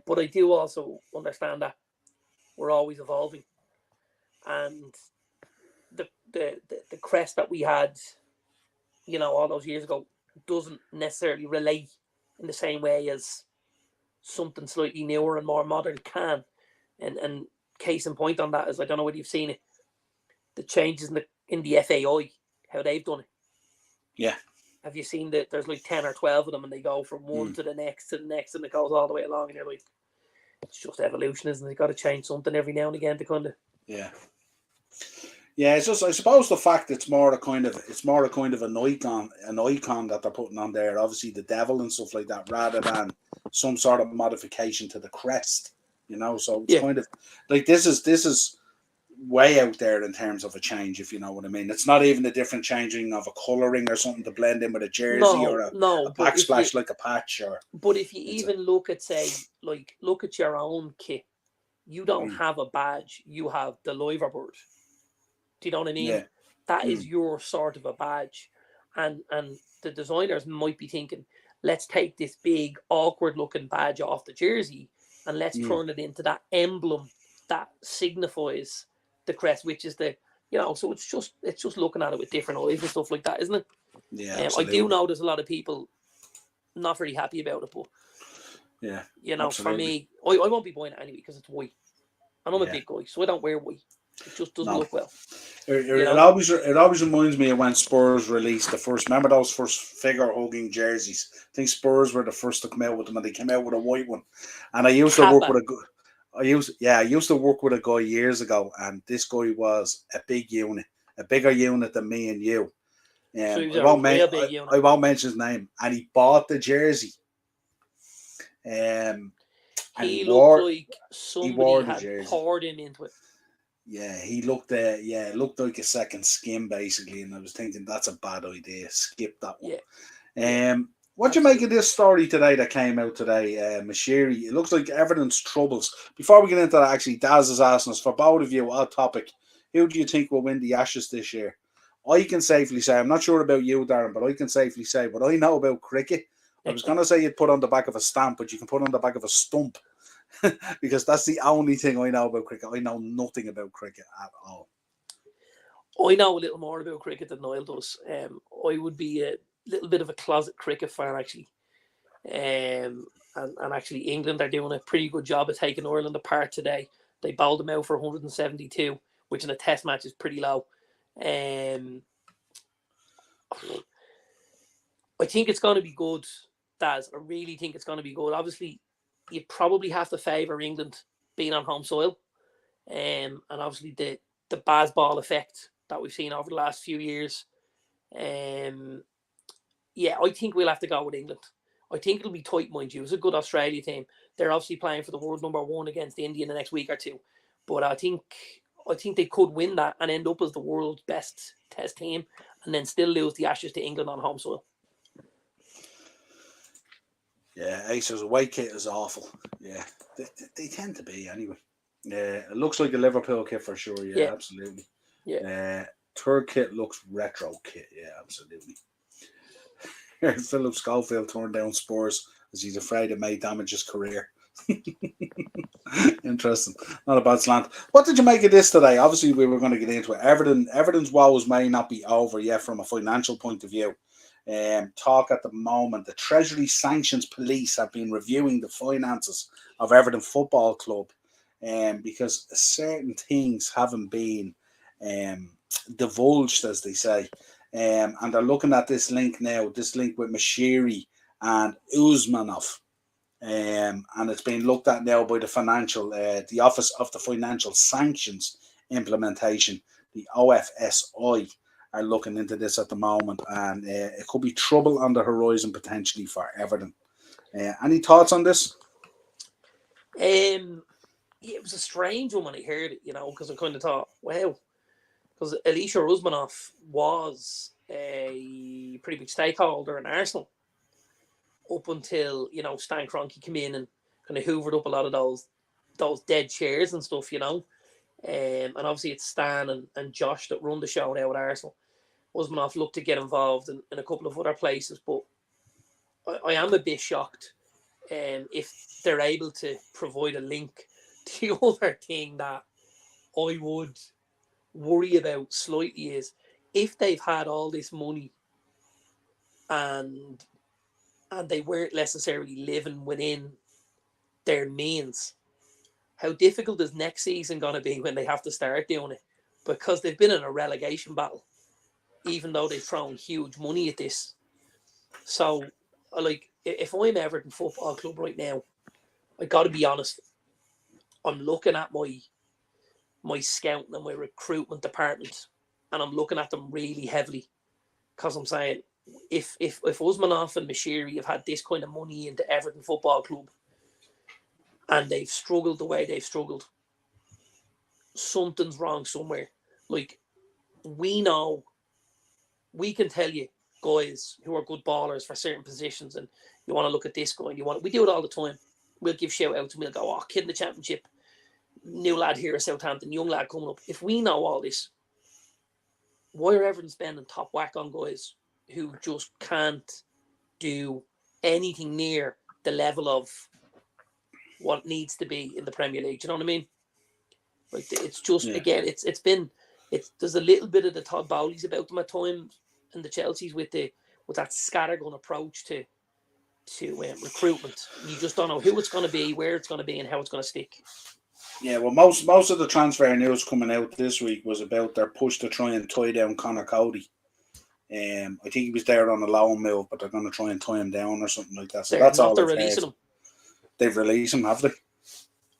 But I do also understand that we're always evolving. And the crest that we had, all those years ago doesn't necessarily relate in the same way as something slightly newer and more modern can. And case in point on that is, I don't know whether you've seen it, the changes in the FAI, how they've done it. Yeah. Have you seen that there's like 10 or 12 of them and they go from one to the next and it goes all the way along, and you're like, it's just evolution, isn't it? You've got to change something every now and again to kind of... Yeah. Yeah, it's just, I suppose the fact it's more a kind of an icon that they're putting on there, obviously the devil and stuff like that, rather than some sort of modification to the crest, so it's kind of like this is way out there in terms of a change, if you know what I mean. It's not even a different changing of a colouring or something to blend in with a jersey or No, a but backsplash like a patch. But if you even look at, say, like, look at your own kit, you don't have a badge, you have the liveaboard. Do you know what I mean? Yeah. That is your sort of a badge. And the designers might be thinking, let's take this big, awkward looking badge off the jersey and let's turn it into that emblem that signifies the crest, which is the, so it's just looking at it with different eyes and stuff like that, isn't it? Yeah, I absolutely. do know there's a lot of people not very happy about it, but yeah, for me, I won't be buying it anyway because it's white. And I'm a big guy, so I don't wear white. It just doesn't look well. It always reminds me of when Spurs released the first. Remember those first figure hugging jerseys? I think Spurs were the first to come out with them, and they came out with a white one. And I used to work with I used to work with a guy years ago, and this guy was a big unit, a bigger unit than me and you. So I won't mention his name, and he bought the jersey. He looked like somebody had poured him into it. Yeah, he looked it looked like a second skin basically, and I was thinking that's a bad idea. Skip that one. Yeah. What do you make of this story today that came out today, Mashiri? It looks like Everton's troubles. Before we get into that, actually, Daz is asking us, for both of you, odd topic, who do you think will win the Ashes this year? I can safely say, I'm not sure about you, Darren, but I can safely say what I know about cricket. I was going to say you'd put on the back of a stamp, but you can put on the back of a stump. Because that's the only thing I know about cricket. I know nothing about cricket at all. I know a little more about cricket than Niall does. I would be a little bit of a closet cricket fan, actually. And actually, England are doing a pretty good job of taking Ireland apart today. They bowled them out for 172, which in a test match is pretty low. I think it's going to be good, Daz. I really think it's going to be good. Obviously, you probably have to favour England being on home soil. And obviously the baseball effect that we've seen over the last few years. I think we'll have to go with England. I think it'll be tight, mind you. It's a good Australia team. They're obviously playing for the world #1 against India in the next week or two. But I think they could win that and end up as the world's best test team and then still lose the Ashes to England on home soil. Yeah, Acer's away kit is awful. Yeah, they tend to be anyway. Yeah, it looks like a Liverpool kit for sure. Yeah, absolutely. Yeah. Third kit looks retro kit. Yeah, absolutely. Philip Schofield turned down Spurs as he's afraid it may damage his career. Interesting. Not a bad slant. What did you make of this today? Obviously, we were going to get into it. Everton's woes may not be over yet from a financial point of view. Talk at the moment. The Treasury Sanctions Police have been reviewing the finances of Everton Football Club, because certain things haven't been divulged, as they say, and they're looking at this link now. This link with Mashiri and Usmanov, and it's being looked at now by the Office of the Financial Sanctions Implementation, the OFSI. Are looking into this at the moment, and it could be trouble on the horizon potentially for Everton. Any thoughts on this? It was a strange one when I heard it, because I kind of thought, wow, because Alisher Usmanov was a pretty big stakeholder in Arsenal up until Stan Kroenke came in and kind of hoovered up a lot of those dead shares and stuff, and obviously it's Stan and Josh that run the show now at Arsenal. Usmanov looked to get involved in a couple of other places, but I am a bit shocked if they're able to provide a link. The other thing that I would worry about slightly is if they've had all this money and they weren't necessarily living within their means, how difficult is next season going to be when they have to start doing it? Because they've been in a relegation battle, even though they've thrown huge money at this. So, if I'm Everton Football Club right now, I got to be honest, I'm looking at my scouting and my recruitment department, and I'm looking at them really heavily, because I'm saying, if Usmanov and Mashiri have had this kind of money into Everton Football Club, and they've struggled the way they've struggled, something's wrong somewhere. Like, we know, we can tell you guys who are good ballers for certain positions, and you want to look at this guy, and we do it all the time. We'll give shout outs and we'll go, oh, kid in the championship, new lad here at Southampton, young lad coming up. If we know all this, why are everyone spending top whack on guys who just can't do anything near the level of what needs to be in the Premier League? Do you know what I mean? Like, it's just, again, there's a little bit of the Todd Bowleys about them at times, and the Chelseas with that scattergun approach to recruitment. You just don't know who it's going to be, where it's going to be, and how it's going to stick. Yeah, well, most of the transfer news coming out this week was about their push to try and tie down Connor Cody. I think he was there on a loan move, but they're going to try and tie him down or something like that. So that's all they're releasing him. They've released him, have they?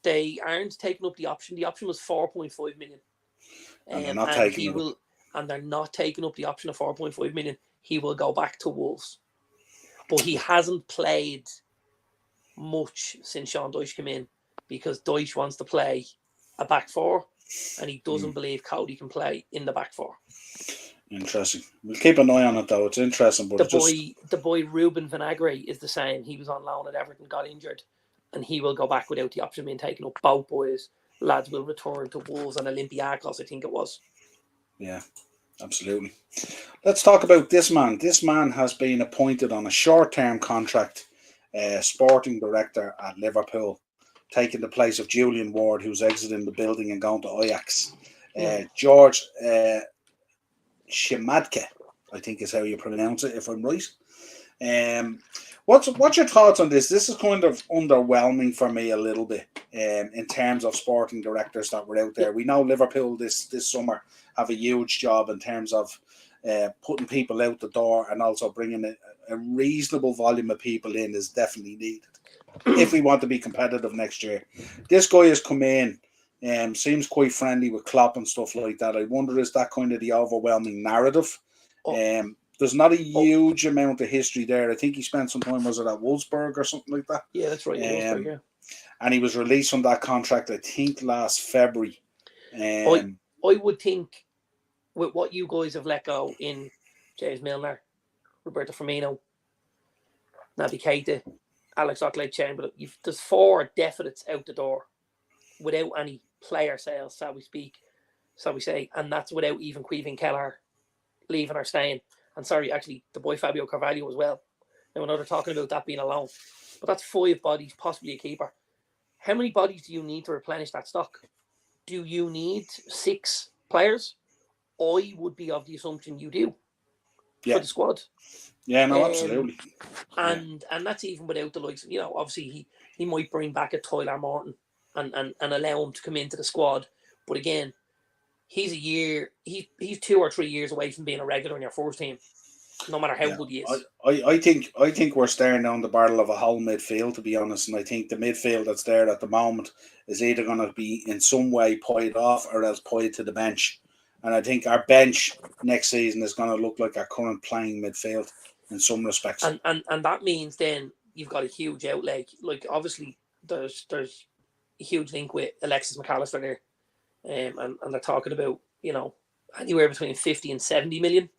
They aren't taking up the option. The option was 4.5 million. And they're not taking it up. And they're not taking up the option of 4.5 million. He will go back to Wolves. But he hasn't played much since Sean Dyche came in, because Dyche wants to play a back four, and he doesn't believe Cody can play in the back four. Interesting. We'll keep an eye on it, though. It's interesting. But the boy Ruben Vinagre is the same. He was on loan at Everton, got injured, and he will go back without the option being taken up. Both boys, lads, will return to Wolves and Olympiacos, I think it was. Yeah, absolutely. Let's talk about this man. This man has been appointed on a short-term contract, sporting director at Liverpool, taking the place of Julian Ward, who's exiting the building and going to Ajax. George Shimadke, I think is how you pronounce it, if I'm right. What's your thoughts on this? This is kind of underwhelming for me a little bit in terms of sporting directors that were out there. We know Liverpool this summer have a huge job in terms of putting people out the door, and also bringing a reasonable volume of people in is definitely needed if we want to be competitive next year. This guy has come in, seems quite friendly with Klopp and stuff like that. I wonder, is that kind of the overwhelming narrative? There's not a huge amount of history there. I think he spent some time, was it at Wolfsburg or something like that? Yeah, that's right. Wolfsburg, yeah. And he was released from that contract, I think, last February. I would think, with what you guys have let go in James Milner, Roberto Firmino, Naby Keita, Alex Oxlade-Chamberlain, there's 4 definites out the door without any player sales, so we say, and that's without even Queven Kelleher leaving or staying. And sorry, actually, the boy Fabio Carvalho as well. Now, I know they're talking about that being a loan, but that's 5 bodies, possibly a keeper. How many bodies do you need to replenish that stock? Do you need 6 players? I would be of the assumption you do for the squad. Yeah, no, absolutely. And that's even without the likes. Obviously he might bring back a Tyler Morton and allow him to come into the squad. But again, he's 2 or 3 years away from being a regular in your first team, no matter how good he is. I think we're staring down the barrel of a whole midfield, to be honest. And I think the midfield that's there at the moment is either going to be in some way pied off or else pied to the bench. And I think our bench next season is going to look like our current playing midfield in some respects. And that means then you've got a huge outlay. Like, obviously, there's a huge link with Alexis McAllister there. And they're talking about, anywhere between 50 and 70 million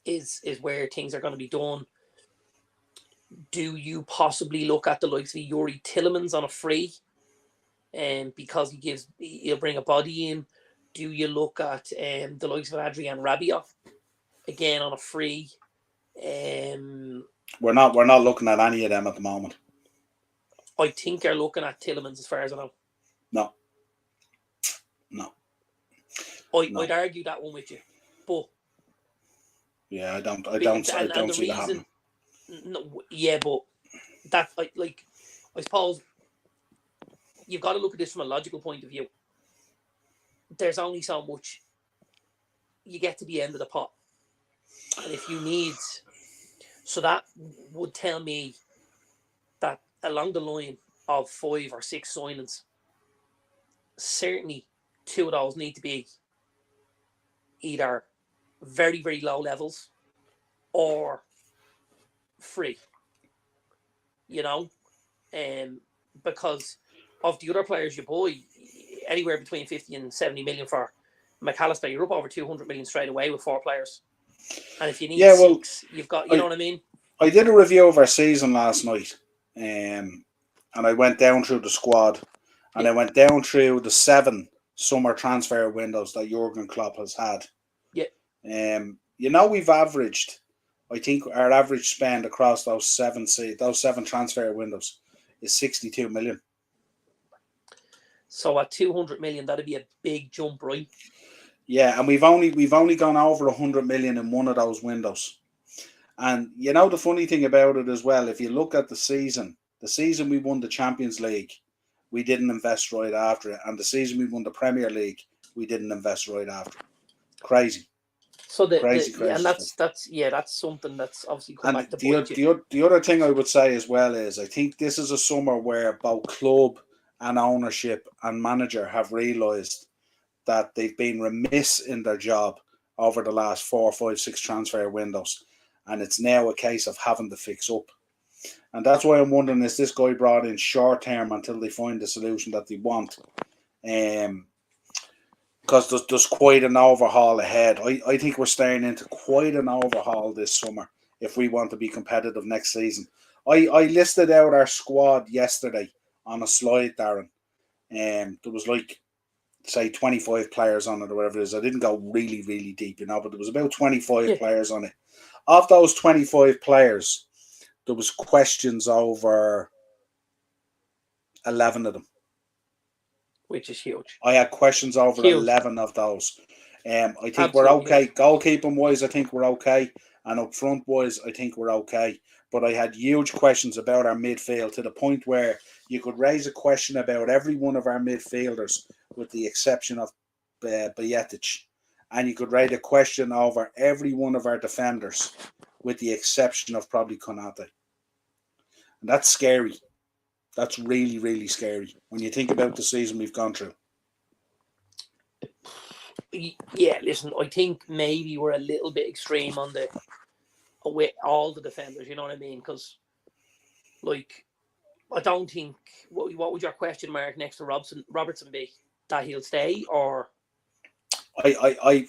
is where things are going to be done. Do you possibly look at the likes of Yuri Tillemans on a free? Because he'll bring a body in. Do you look at the likes of Adrian Rabiot again on a free? We're not looking at any of them at the moment. I think you're looking at Tillemans, as far as I know. No. I'd argue that one with you, but yeah, I don't see that happening. No, yeah, but that I suppose you've got to look at this from a logical point of view. There's only so much you get to the end of the pot, and if you need, so that would tell me that along the line of 5 or 6 signings, certainly 2 of those need to be either very, very low levels or free. Because of the other players you buy, anywhere between 50 and 70 million for McAllister, you're up over 200 million straight away with 4 players. And if you need 6, you've got, you know what I mean? I did a review of our season last night, and I went down through the squad, and I went down through the 7 summer transfer windows that Jurgen Klopp has had. Yeah. We've averaged, I think our average spend across those 7 transfer windows is 62 million. So at 200 million, that'd be a big jump, right? Yeah, and we've only gone over 100 million in one of those windows. And the funny thing about it as well, if you look at the season we won the Champions League, we didn't invest right after it, and the season we won the Premier League, we didn't invest right after it. Crazy. So crazy. And that's something that's obviously come back to bite you. The other thing I would say as well is I think this is a summer where both club and ownership and manager have realised that they've been remiss in their job over the last 4, 5, 6 transfer windows, and it's now a case of having to fix up. And that's why I'm wondering, is this guy brought in short term until they find the solution that they want? Because there's quite an overhaul ahead. I think we're staring into quite an overhaul this summer if we want to be competitive next season. I listed out our squad yesterday on a slide, Darren. There was say 25 players on it or whatever it is. I didn't go really, really deep, but there was about 25 players on it. Of those 25 players, there was questions over 11 of them. Which is huge. I had questions over 11 of those. I think we're okay. Goalkeeping wise, I think we're okay. And up front wise, I think we're okay. But I had huge questions about our midfield, to the point where you could raise a question about every one of our midfielders with the exception of Bajetic. And you could raise a question over every one of our defenders with the exception of probably Konate. And that's scary. That's really, really scary when you think about the season we've gone through. Yeah, listen, I think maybe we're a little bit extreme on with all the defenders, you know what I mean? Because, I don't think, what would your question mark next to Robertson be? That he'll stay, or?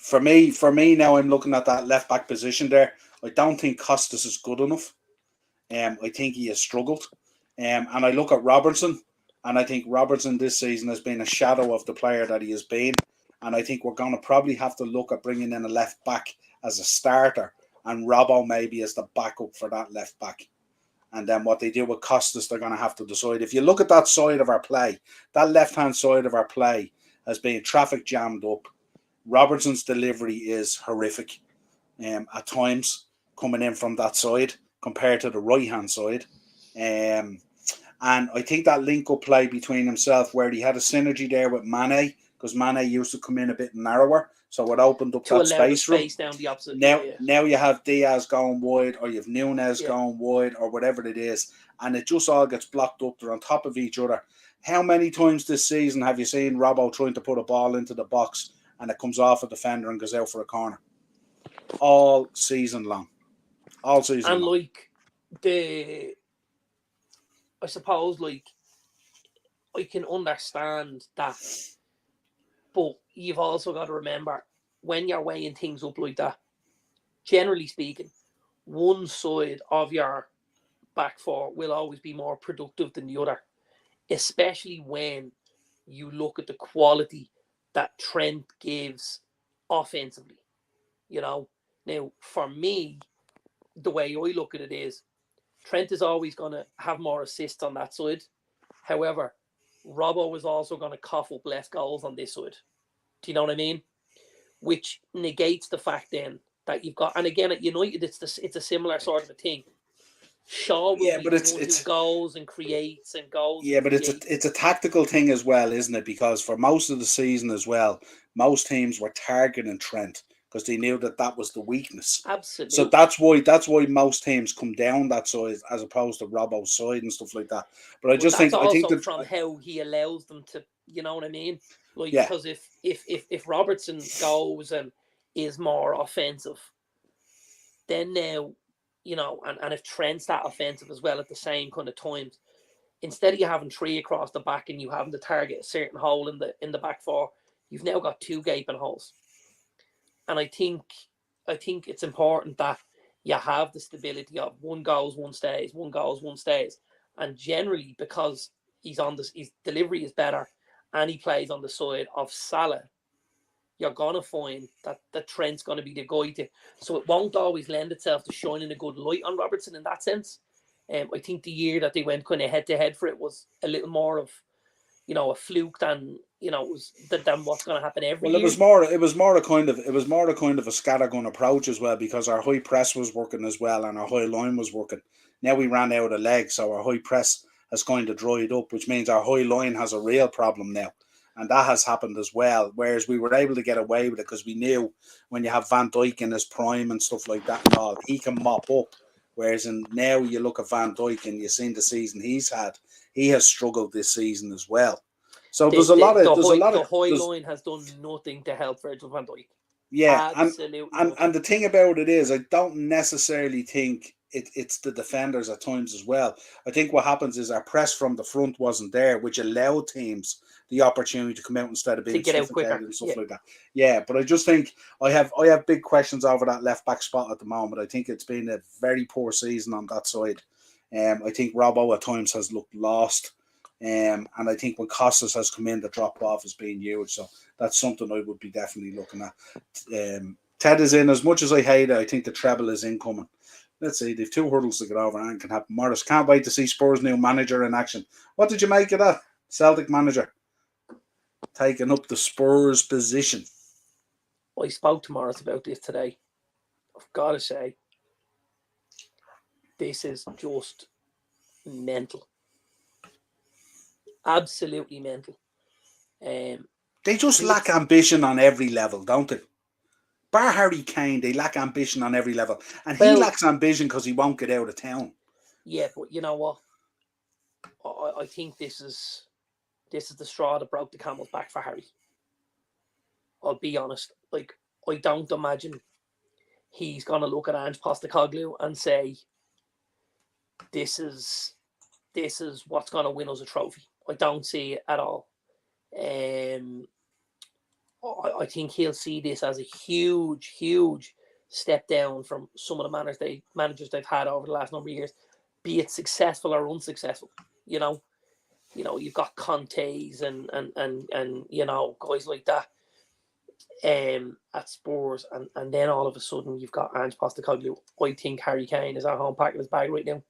For me now, I'm looking at that left back position there. I don't think Costas is good enough. I think he has struggled. And I look at Robertson, and I think Robertson this season has been a shadow of the player that he has been. And I think we're going to probably have to look at bringing in a left back as a starter, and Robbo maybe as the backup for that left back. And then what they do with Costas, they're going to have to decide. If you look at that side of our play, that left-hand side of our play has been traffic jammed up. Robertson's delivery is horrific at times coming in from that side compared to the right-hand side. And I think that link-up play between himself, where he had a synergy there with Mane, because Mane used to come in a bit narrower, so it opened up that space down the opposite. Now you have Diaz going wide, or you have Nunes going wide, or whatever it is, and it just all gets blocked up. They're on top of each other. How many times this season have you seen Robbo trying to put a ball into the box and it comes off a defender and goes out for a corner? All season long. And long. I suppose, I can understand that, but you've also got to remember, when you're weighing things up like that, generally speaking, one side of your back four will always be more productive than the other, especially when you look at the quality that Trent gives offensively. Now, for me, the way I look at it is, Trent is always going to have more assists on that side. However, Robbo is also going to cough up less goals on this side. Do you know what I mean? Which negates the fact then that you've got, and again at United, it's a similar sort of a thing. Shaw will be the one who goes and creates and goes. Yeah, but it's a tactical thing as well, isn't it? Because for most of the season as well, most teams were targeting Trent because they knew that was the weakness. Absolutely. So that's why most teams come down that side as opposed to Robbo's side and stuff like that. But I think that from how he allows them to, you know what I mean? Because if Robertson goes and is more offensive, then now, and if Trent's that offensive as well at the same kind of times, instead of you having 3 across the back and you having to target a certain hole in the back 4, you've now got 2 gaping holes. And I think it's important that you have the stability of one goes, one stays, one goes, one stays. And generally, because he's on this, his delivery is better, and he plays on the side of Salah, you're gonna find that the Trent's gonna be the guy to. So it won't always lend itself to shining a good light on Robertson in that sense. I think the year that they went kind of head to head for it was a little more of, a fluke than than what's going to happen every year. It was more a kind of a scattergun approach as well, because our high press was working as well and our high line was working. Now we ran out of legs, so our high press has kind of dried up, which means our high line has a real problem now. And that has happened as well. Whereas we were able to get away with it because we knew when you have Van Dijk in his prime and stuff like that and all, he can mop up. Whereas now you look at Van Dijk and you've seen the season he's had, he has struggled this season as well. So the high line has done nothing to help Virgil van Dijk. Yeah, and the thing about it is, I don't necessarily think it's the defenders at times as well. I think what happens is our press from the front wasn't there, which allowed teams the opportunity to come out instead of being get out quicker and stuff like that. Yeah, but I just think I have big questions over that left back spot at the moment. I think it's been a very poor season on that side. I think Robbo at times has looked lost. And I think when Costas has come in, the drop off has been huge. So that's something I would be definitely looking at. Ted is in. As much as I hate it, I think the treble is incoming. Let's see, they've 2 hurdles to get over and can happen. Morris, can't wait to see Spurs' new manager in action. What did you make of that? Celtic manager taking up the Spurs position. I spoke to Morris about this today. I've got to say, this is just mental. Absolutely mental. They just lack ambition on every level, don't they? Bar Harry Kane, they lack ambition on every level. And he lacks ambition because he won't get out of town. Yeah, but you know what? I think this is the straw that broke the camel's back for Harry. I'll be honest. Like, I don't imagine he's going to look at Ange Postecoglou and say, this is what's going to win us a trophy. I don't see it at all. I think he'll see this as a huge, huge step down from some of the managers they've had over the last number of years, be it successful or unsuccessful. You've got Contes and guys like that at Spurs, and then all of a sudden you've got Ange Postecoglou. I think Harry Kane is at home packing his bag right now,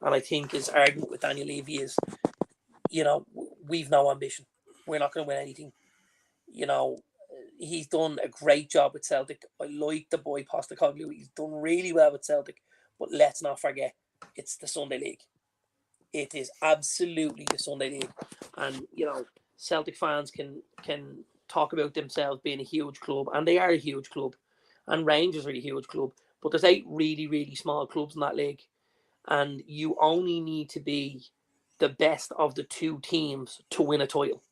and I think his argument with Daniel Levy is, we've no ambition. We're not going to win anything. He's done a great job with Celtic. I like the boy Postecoglou. He's done really well with Celtic. But let's not forget, it's the Sunday League. It is absolutely the Sunday League. And, Celtic fans can talk about themselves being a huge club. And they are a huge club. And Rangers are a huge club. But there's 8 really, really small clubs in that league. And you only need to be the best of the 2 teams to win a title.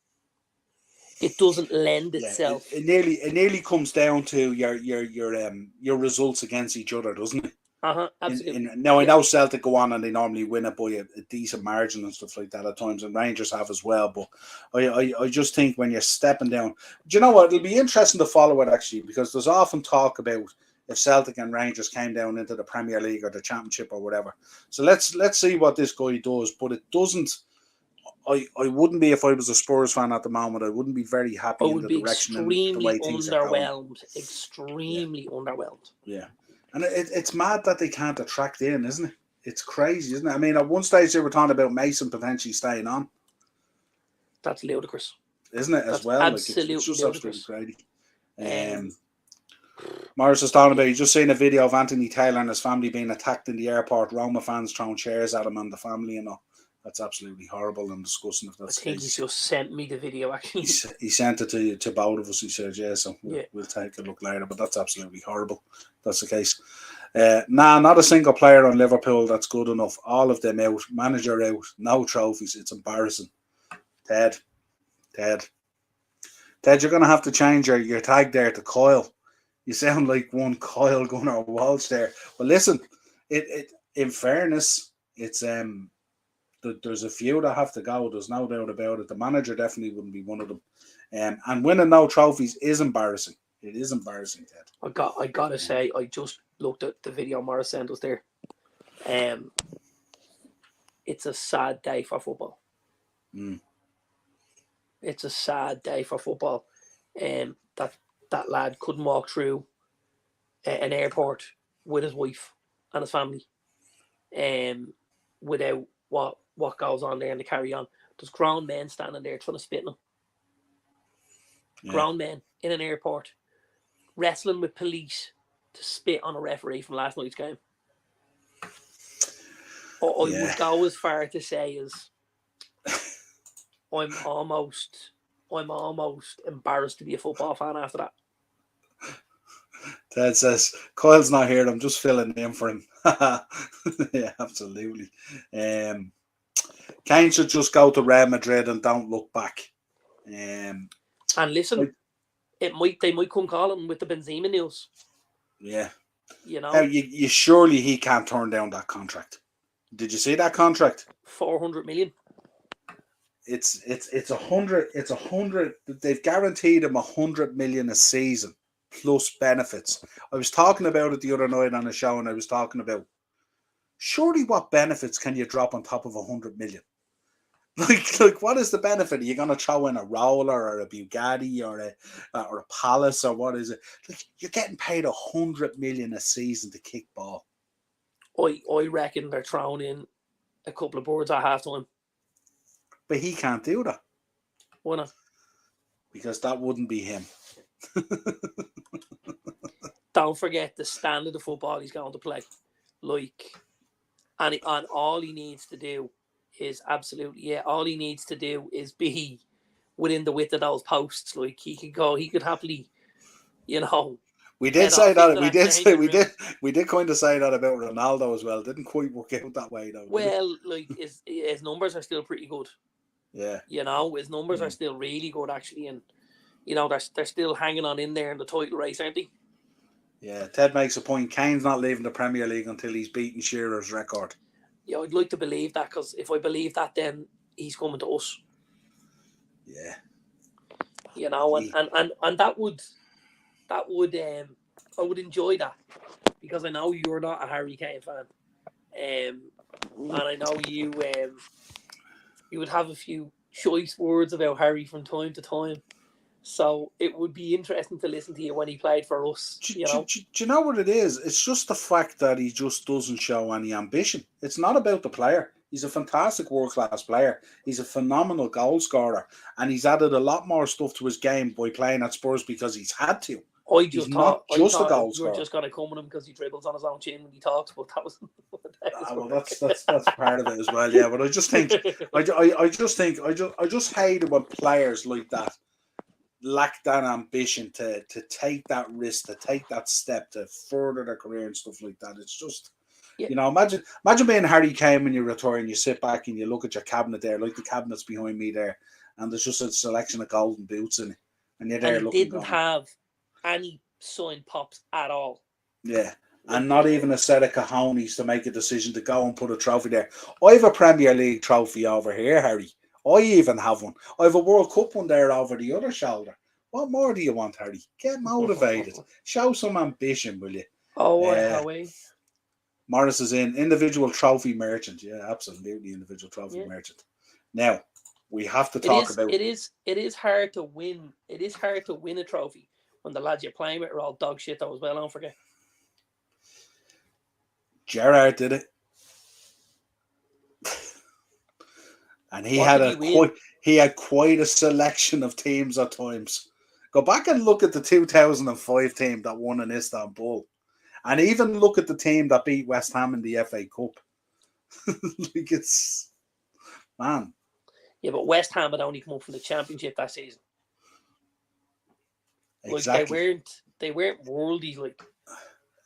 It doesn't lend itself. It nearly comes down to your results against each other, doesn't it? Absolutely. I know Celtic go on and they normally win it by a decent margin and stuff like that at times, and Rangers have as well. But I just think when you're stepping down, do you know what? It'll be interesting to follow it actually, because there's often talk about if Celtic and Rangers came down into the Premier League or the Championship or whatever. So let's see what this guy does. But it doesn't. I wouldn't be, if I was a Spurs fan at the moment, I wouldn't be very happy in the direction and the way things are going. Extremely underwhelmed. Yeah. And it's mad that they can't attract in, isn't it? It's crazy, isn't it? I mean, at one stage they were talking about Mason potentially staying on. That's ludicrous. Isn't it, as well? Absolutely it's just ludicrous. Absolutely crazy. Morris is talking about, you just seen a video of Anthony Taylor and his family being attacked in the airport, Roma fans throwing chairs at him and the family and all. That's absolutely horrible and disgusting if that's the case. I think he just sent me the video, actually. He sent it to both of us, he said, so we'll take a look later, but that's absolutely horrible. That's the case. Not a single player on Liverpool that's good enough. All of them out. Manager out. No trophies. It's embarrassing. Ted, you're going to have to change your tag there to Coyle. You sound like one Kyle Gunnar Walsh there. But listen, it in fairness, it's there's a few that have to go. There's no doubt about it. The manager definitely wouldn't be one of them. And winning no trophies is embarrassing. It is embarrassing, Ted. I gotta say, I just looked at the video Morris sent us there. It's a sad day for football. It's a sad day for football. That lad couldn't walk through an airport with his wife and his family, without what goes on there and the carry on. There's grown men standing there trying to spit in him. Yeah. Grown men in an airport wrestling with police to spit on a referee from last night's game. I would go as far to say as I'm almost embarrassed to be a football fan after that. Ted says, Kyle's not here, I'm just filling in for him. Yeah, absolutely. Kane should just go to Real Madrid and don't look back. And listen, they might come calling with the Benzema news. Yeah. You know, you surely he can't turn down that contract. Did you see that contract? 400 million. It's 100. It's 100. They've guaranteed him 100 million a season plus benefits. I was talking about it the other night on a show, and I was talking about surely what benefits can you drop on top of 100 million? Like what is the benefit? Are you going to throw in a roller or a Bugatti or a Palace or what is it? Like, you're getting paid 100 million a season to kick ball. I reckon they're throwing in a couple of boards at halftime. But he can't do that. Why not? Because that wouldn't be him. Don't forget the standard of football he's going to play. And all he needs to do is all he needs to do is be within the width of those posts. Like, he could happily, We did say that. We did kind of say that about Ronaldo as well. Didn't quite work out that way though. Well, his numbers are still pretty good. Yeah. His numbers are still really good actually, and they're still hanging on in there in the title race, aren't they? Yeah. Ted makes a point. Kane's not leaving the Premier League until he's beaten Shearer's record. Yeah, I'd like to believe that, because if I believe that, then he's coming to us. Yeah. And that would I would enjoy that, because I know you're not a Harry Kane fan, and I know you would have a few choice words about Harry from time to time. So it would be interesting to listen to you when he played for us. Do you know what it is? It's just the fact that he just doesn't show any ambition. It's not about the player. He's a fantastic world-class player. He's a phenomenal goal scorer. And he's added a lot more stuff to his game by playing at Spurs because he's had to. He's not just a goal scorer. We're just going to come with him because he dribbles on his own chin when he talks, but that was... that's part of it as well, yeah. But I just think... I just hate it when players like that lack that ambition to take that risk, to take that step, to further their career and stuff like that. It's just, imagine being Harry Kane when you retire and you sit back and you look at your cabinet there, like the cabinet's behind me there, and there's just a selection of golden boots in it, and you're there looking. He didn't have any signed pops at all. Yeah. And not even a set of cojones to make a decision to go and put a trophy there. I have a Premier League trophy over here, Harry. I even have one. I have a World Cup one there over the other shoulder. What more do you want, Harry? Get motivated. Show some ambition, will you? Morris is in. Individual trophy merchant. Yeah, absolutely. Individual trophy merchant. Now, we have to talk about... It is hard to win. It is hard to win a trophy when the lads you're playing with are all dog shit, though, as well, don't forget. Gerrard did it. And he had quite a selection of teams at times. Go back and look at the 2005 team that won in Istanbul, and even look at the team that beat West Ham in the FA Cup. Like, it's, man. Yeah, but West Ham had only come up from the Championship that season. Exactly. Like, they weren't worldies, like.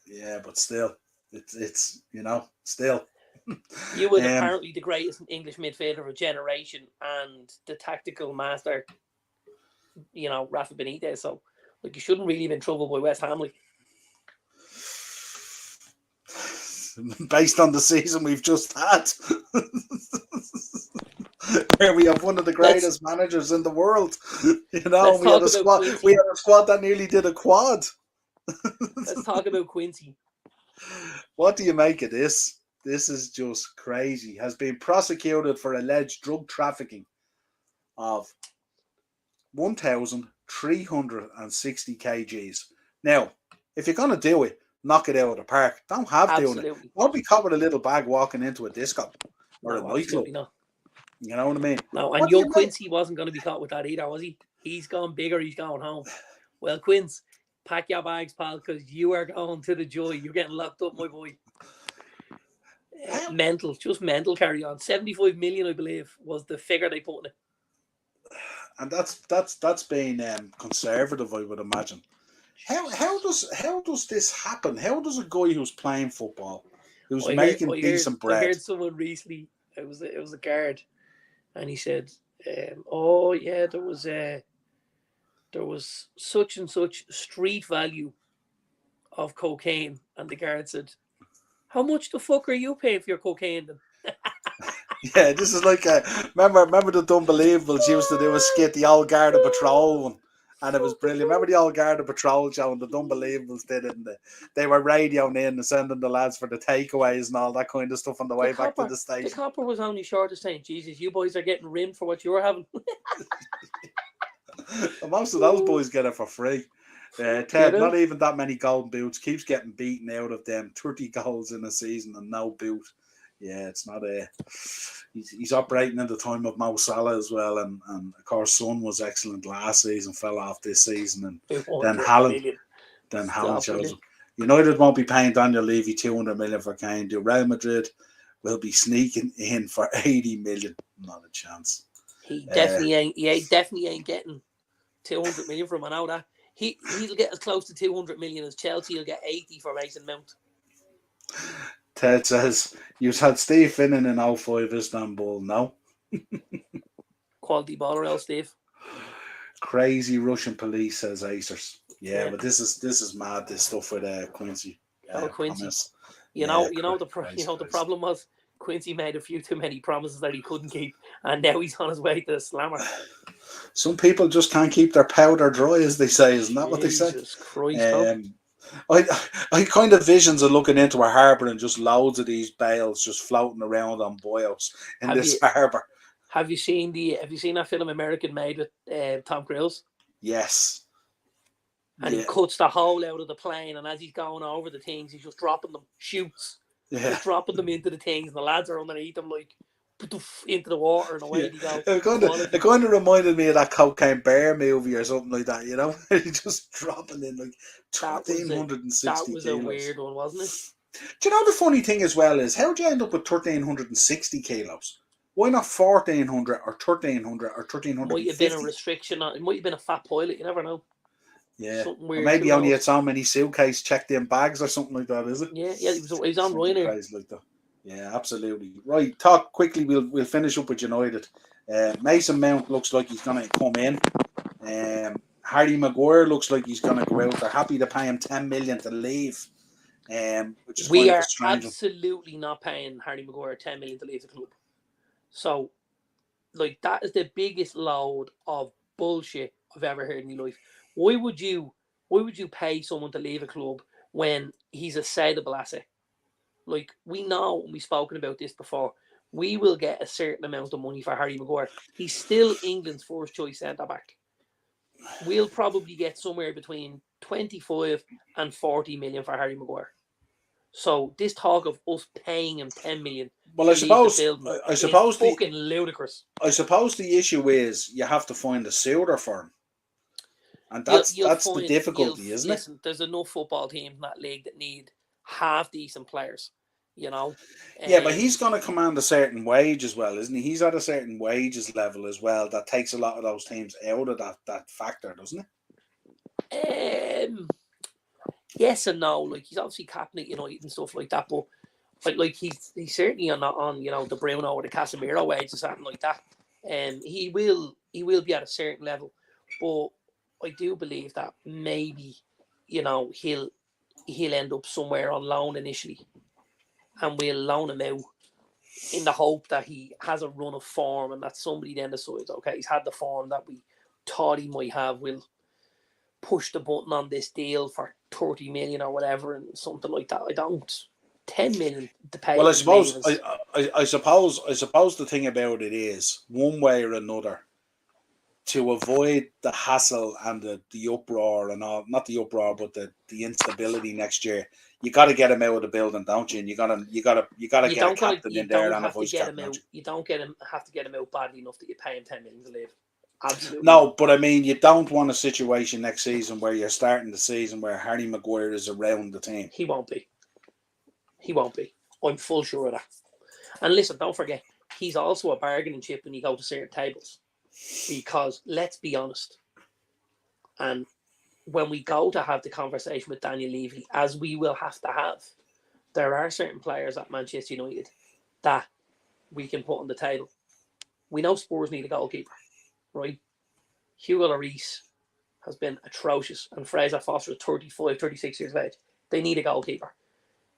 Yeah, but still, it's still. You were apparently the greatest English midfielder of a generation and the tactical master, Rafa Benitez. So, like, you shouldn't really have been troubled by West Ham. Like. Based on the season we've just had. where we have one of the greatest managers in the world. You know, Let's talk about Quincy. We had a squad that nearly did a quad. Let's talk about Quincy. What do you make of this? This is just crazy. Has been prosecuted for alleged drug trafficking of 1,360 kgs. Now, if you're going to do it, knock it out of the park. Don't have doing it. Don't be caught with a little bag walking into a disco or a nightclub. No. You know what I mean? No, and young Quincy wasn't going to be caught with that either, was he? He's gone bigger. He's going home. Well, Quince, pack your bags, pal, because you are going to the joy. You're getting locked up, my boy. Mental, just mental carry on. 75 million, I believe, was the figure they put in it. And that's been conservative, I would imagine. How does this happen? How does a guy who's playing football, who's making decent bread? I heard someone recently. It was a guard, and he said, "Oh yeah, there was such and such street value of cocaine," and the guard said, "How much the fuck are you paying for your cocaine then?" Yeah, this is like remember the Unbelievables used to do a skit, the Old Garda Patrol one, and it was brilliant. Remember the Old Garda Patrol show, and the Unbelievables did it, and they were radioing in and sending the lads for the takeaways and all that kind of stuff on the way back to the station. The copper was only short of saying, "Jesus, you boys are getting rimmed for what you're having." Most of those boys get it for free. Ted, not even that many golden boots, keeps getting beaten out of them. 30 goals in a season and no boot. Yeah, it's not a. He's operating in the time of Mo Salah as well, and of course Son was excellent last season, fell off this season, and then Haaland shows him. United won't be paying Daniel Levy 200 million for Kane. Do Real Madrid will be sneaking in for 80 million? Not a chance. He definitely ain't. He definitely ain't getting 200 million from him. I know that. He'll get as close to 200 million as Chelsea will get 80 for Mason Mount. Ted says, you've had Steve Finnan in 05 Istanbul, no? Quality baller, El Steve. Crazy Russian police, says Acers. Yeah, but this is mad, this stuff with Quincy. Quincy. The problem was Quincy made a few too many promises that he couldn't keep, and now he's on his way to the slammer. Some people just can't keep their powder dry, as they say. Isn't that what they say? Jesus Christ. I kind of visions of looking into a harbour and just loads of these bales just floating around on boyos in this harbour. Have you seen that film American Made with Tom Cruise? Yes. And he cuts the hole out of the plane, and as he's going over the things, he's just dropping them, shoots. Yeah. Just dropping them into the things, and the lads are underneath them like into the water, and away they go. It kind of reminded me of that Cocaine Bear movie or something like that, you know? Just dropping in like 1,360 That was a weird one, wasn't it? Do you know the funny thing as well is, how do you end up with 1,360 kilos? Why not 1,400 or 1,300 or 1,350? Might have been a restriction. It might have been a fat pilot, you never know. Yeah, or maybe only had so many suitcases checked in bags or something like that, is it? Yeah, he was on Ryanair. Like that. Yeah, absolutely. Right, talk quickly. We'll finish up with United. Mason Mount looks like he's going to come in. Harry Maguire looks like he's going to go out. They're happy to pay him 10 million to leave. Which is we are absolutely not paying Harry Maguire 10 million to leave the club. So, like, that is the biggest load of bullshit I've ever heard in my life. Why would you pay someone to leave a club when he's a saleable asset? Like, we know, and we've spoken about this before, we will get a certain amount of money for Harry Maguire. He's still England's first choice centre-back. We'll probably get somewhere between 25 and 40 million for Harry Maguire. So this talk of us paying him 10 million, well, I suppose fucking ludicrous. I suppose the issue is you have to find a suitor for him. And that's the difficulty, isn't it? Listen, there's enough football teams in that league that need half decent players, you know. Yeah, but he's going to command a certain wage as well, isn't he? He's at a certain wages level as well that takes a lot of those teams out of that factor, doesn't it? Yes and no. Like, he's obviously captain at United and stuff like that, but like he's certainly not on the Bruno or the Casemiro wage or something like that. He will be at a certain level, but I do believe that maybe, he'll end up somewhere on loan initially, and we'll loan him out in the hope that he has a run of form and that somebody then decides, okay, he's had the form that we thought he might have. We'll push the button on this deal for 30 million or whatever and something like that. I don't. 10 million to pay. Well, I suppose I suppose the thing about it is, one way or another, to avoid the hassle and the uproar and all, not the uproar, but the instability next year, you got to get him out of the building, don't you? And you got to get a captain in there and a vice captain. You don't have to get him out badly enough that you pay him 10 million to leave. Absolutely. No, but I mean, you don't want a situation next season where you're starting the season where Harry Maguire is around the team. He won't be. I'm full sure of that. And listen, don't forget, he's also a bargaining chip when you go to certain tables. Because let's be honest, and when we go to have the conversation with Daniel Levy, as we will have to have, there are certain players at Manchester United that we can put on the table. We know Spurs need a goalkeeper, right? Hugo Lloris has been atrocious, and Fraser Foster is 35, 36 years of age. They need a goalkeeper.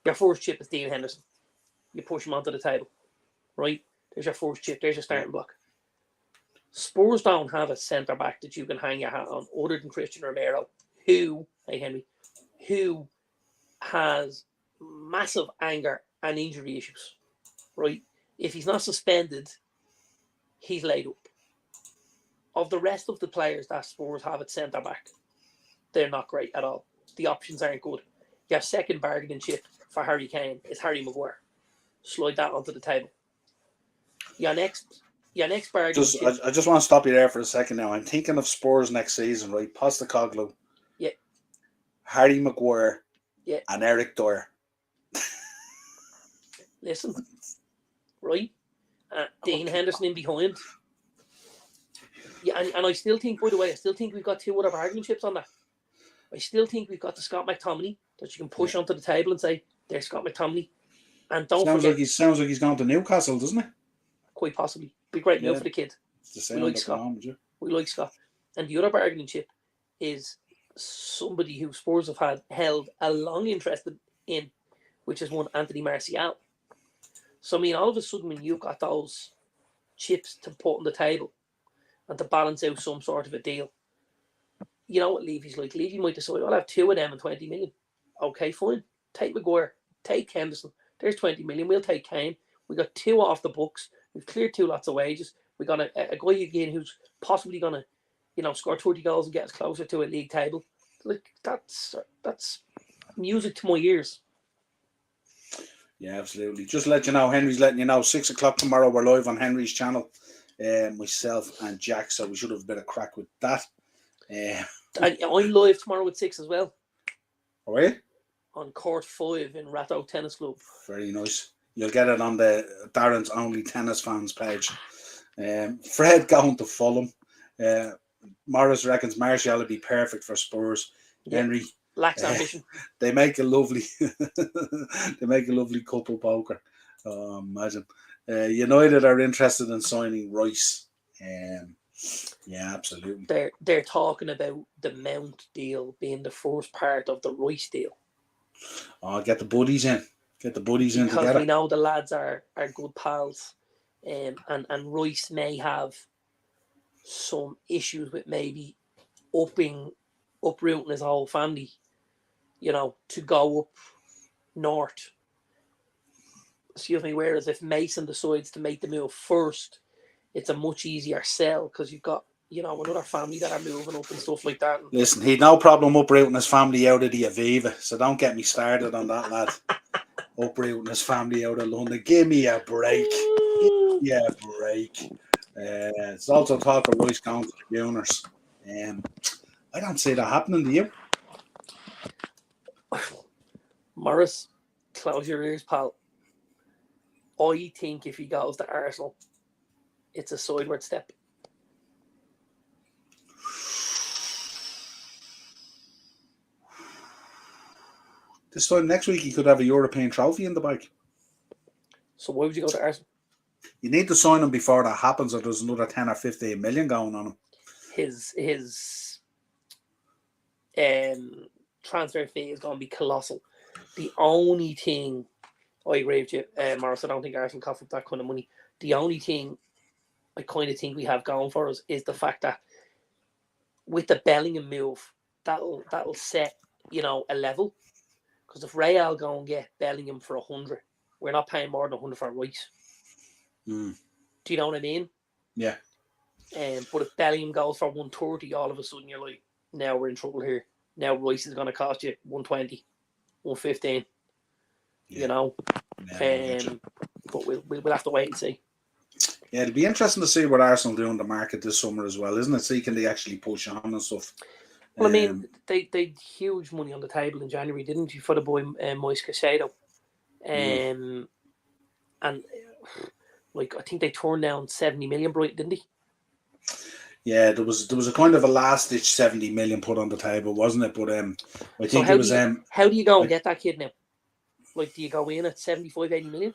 Your first chip is Dean Henderson. You push him onto the table, right? There's your first chip. There's your starting block. Spurs don't have a centre-back that you can hang your hat on other than Christian Romero, who has massive anger and injury issues, right? If he's not suspended, he's laid up. Of the rest of the players that Spurs have at centre-back, they're not great at all. The options aren't good. Your second bargaining chip for Harry Kane is Harry Maguire. Slide that onto the table. Your next bargaining chip. I just want to stop you there for a second now. I'm thinking of Spurs next season, right? Postecoglou. Yeah. Harry Maguire. Yeah. And Eric Dyer. Listen, right? Dean Henderson in behind. Yeah, and I still think, by the way, we've got two other bargaining chips on that. I still think we've got the Scott McTominay that you can push onto the table and say, there's Scott McTominay. And don't forget. Sounds like he's gone to Newcastle, doesn't it? Quite possibly. Be great move for the kid. We like Scott. We like Scott. And the other bargaining chip is somebody who Spurs have held a long interest in, which is one Anthony Martial. So, I mean, all of a sudden, when you've got those chips to put on the table and to balance out some sort of a deal, you know what Levy's like. Levy might decide, I'll have two of them and 20 million. Okay, fine. Take Maguire. Take Henderson. There's 20 million. We'll take Kane. We got two off the books. We've cleared two lots of wages. We got a guy again who's possibly going to, score 30 goals and get us closer to a league table. Like, that's music to my ears. Yeah, absolutely. Just to let you know, Henry's letting you know, 6 o'clock tomorrow, we're live on Henry's channel. Myself and Jack, so we should have a bit of crack with that. And I'm live tomorrow at 6 as well. Are you? On court 5 in Ratto Tennis Club. Very nice. You'll get it on the Darren's Only Tennis Fans page. Fred going to Fulham. Morris reckons Martial would be perfect for Spurs. Yeah. Henry lacks ambition. They make a lovely couple poker. Imagine. United are interested in signing Rice. Yeah, absolutely. They're talking about the Mount deal being the first part of the Rice deal. Oh, get the buddies in. Get the buddies in together. Because we know the lads are good pals. And Rice may have some issues with maybe uprooting his whole family, to go up north. Excuse me, whereas if Mason decides to make the move first, it's a much easier sell because you've got, another family that are moving up and stuff like that. Listen, he'd no problem uprooting his family out of the Aviva, so don't get me started on that, lad. Uprooting his family out of London. Give me a break. Yeah, break. It's also talk of Rice going to the Gunners. I don't see that happening, do you? Morris, close your ears, pal. I think if he goes to Arsenal, it's a sideward step. This time next week, he could have a European trophy in the bag. So why would you go to Arsenal? You need to sign him before that happens, or there's another 10 or 15 million going on him. His transfer fee is going to be colossal. The only thing I agree with you, Morris. I don't think Arsenal cough up that kind of money. The only thing I kind of think we have going for us is the fact that with the Bellingham move, that'll set, you know, a level. Because if Real go and get Bellingham for 100, we're not paying more than 100 for Rice. Do you know what I mean? Yeah. But if Bellingham goes for 130, all of a sudden you're like, now we're in trouble here. Now Rice is going to cost you 120, 115. Yeah. You know? Yeah, but we'll have to wait and see. Yeah, it'll be interesting to see what Arsenal do in the market this summer as well, isn't it? See, can they actually push on and stuff? Well, I mean, they huge money on the table in January, didn't you, for the boy Moise Caicedo? And like I think they turned down 70 million, Brighton, didn't they? Yeah, there was a kind of a last ditch 70 million put on the table, wasn't it? But I think so it was how do you go and get that kid now? Like, do you go in at 75, 80 million?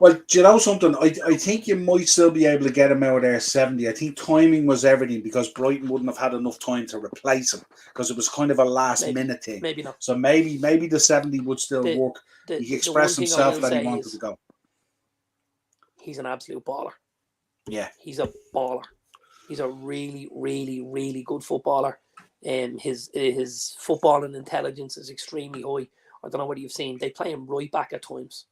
Well, do you know something? I think you might still be able to get him out there 70. I think timing was everything because Brighton wouldn't have had enough time to replace him because it was kind of a last minute thing. Maybe not. So maybe the 70 would still work. He expressed himself that he wanted to go. He's an absolute baller. Yeah. He's a baller. He's a really, really, really good footballer. His footballing intelligence is extremely high. I don't know what you've seen. They play him right back at times.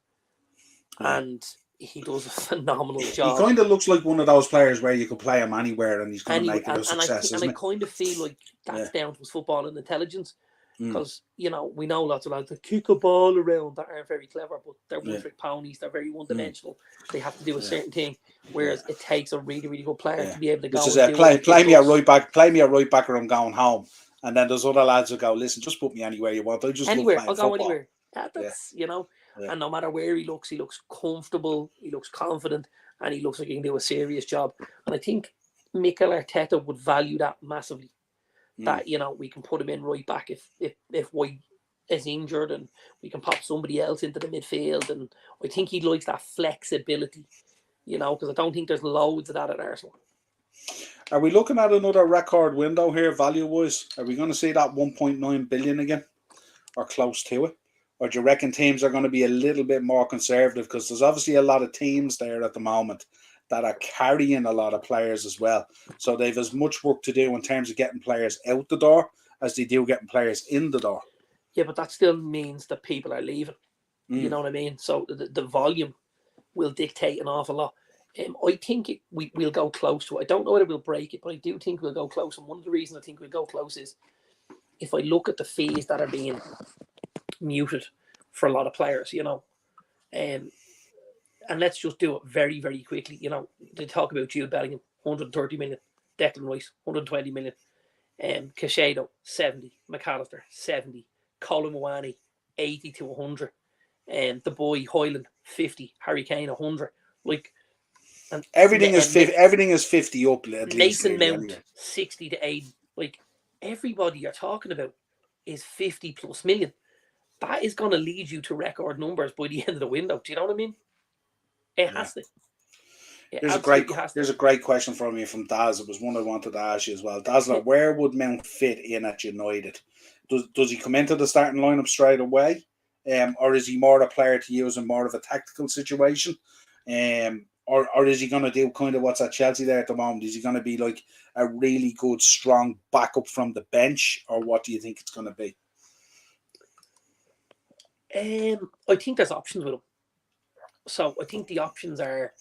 And he does a phenomenal job. He kind of looks like one of those players where you could play him anywhere and he's going to make it a success, I kind of feel like that's down to his footballing intelligence. Because, you know, we know lots of lads that kick a ball around that aren't very clever, but they're one-trick ponies. They're very one-dimensional. They have to do a certain thing. Whereas it takes a really, really good player to be able to go and do play me at right back or I'm going home. And then there's other lads who go, listen, just put me anywhere you want. I just anywhere. I'll go anywhere. That's, you know, and no matter where he looks comfortable, he looks confident, and he looks like he can do a serious job. And I think Mikel Arteta would value that massively. That, you know, we can put him in right back if White is injured and we can pop somebody else into the midfield. And I think he likes that flexibility, you know, because I don't think there's loads of that at Arsenal. Are we looking at another record window here, value-wise? Are we going to see that 1.9 billion again or close to it? Or do you reckon teams are going to be a little bit more conservative? Because there's obviously a lot of teams there at the moment that are carrying a lot of players as well. So they've as much work to do in terms of getting players out the door as they do getting players in the door. Yeah, but that still means that people are leaving. You know what I mean? So the volume will dictate an awful lot. I think we'll go close to it. I don't know whether we'll break it, but I do think we'll go close. And one of the reasons I think we'll go close is if I look at the fees that are being muted for a lot of players, you know. And let's just do it very, very quickly. You know, they talk about Jude Bellingham, 130 million. Declan Rice, 120 million. Caicedo, 70. McAllister, 70. Colin Moani, 80 to 100. The boy Hoyland, 50. Harry Kane, 100. Like, and everything is 50 up at least. Mason Mount, 60 to 80. Like, everybody you're talking about is 50 plus million. That is going to lead you to record numbers by the end of the window. Do you know what I mean? It has to. Here's a great question from you from Daz. It was one I wanted to ask you as well. Dazzler, where would Mount fit in at United? Does he come into the starting lineup straight away? Or is he more a player to use in more of a tactical situation? Or is he going to do kind of what's at Chelsea there at the moment? Is he going to be like a really good, strong backup from the bench? Or what do you think it's going to be? I think there's options with him. So I think the options are,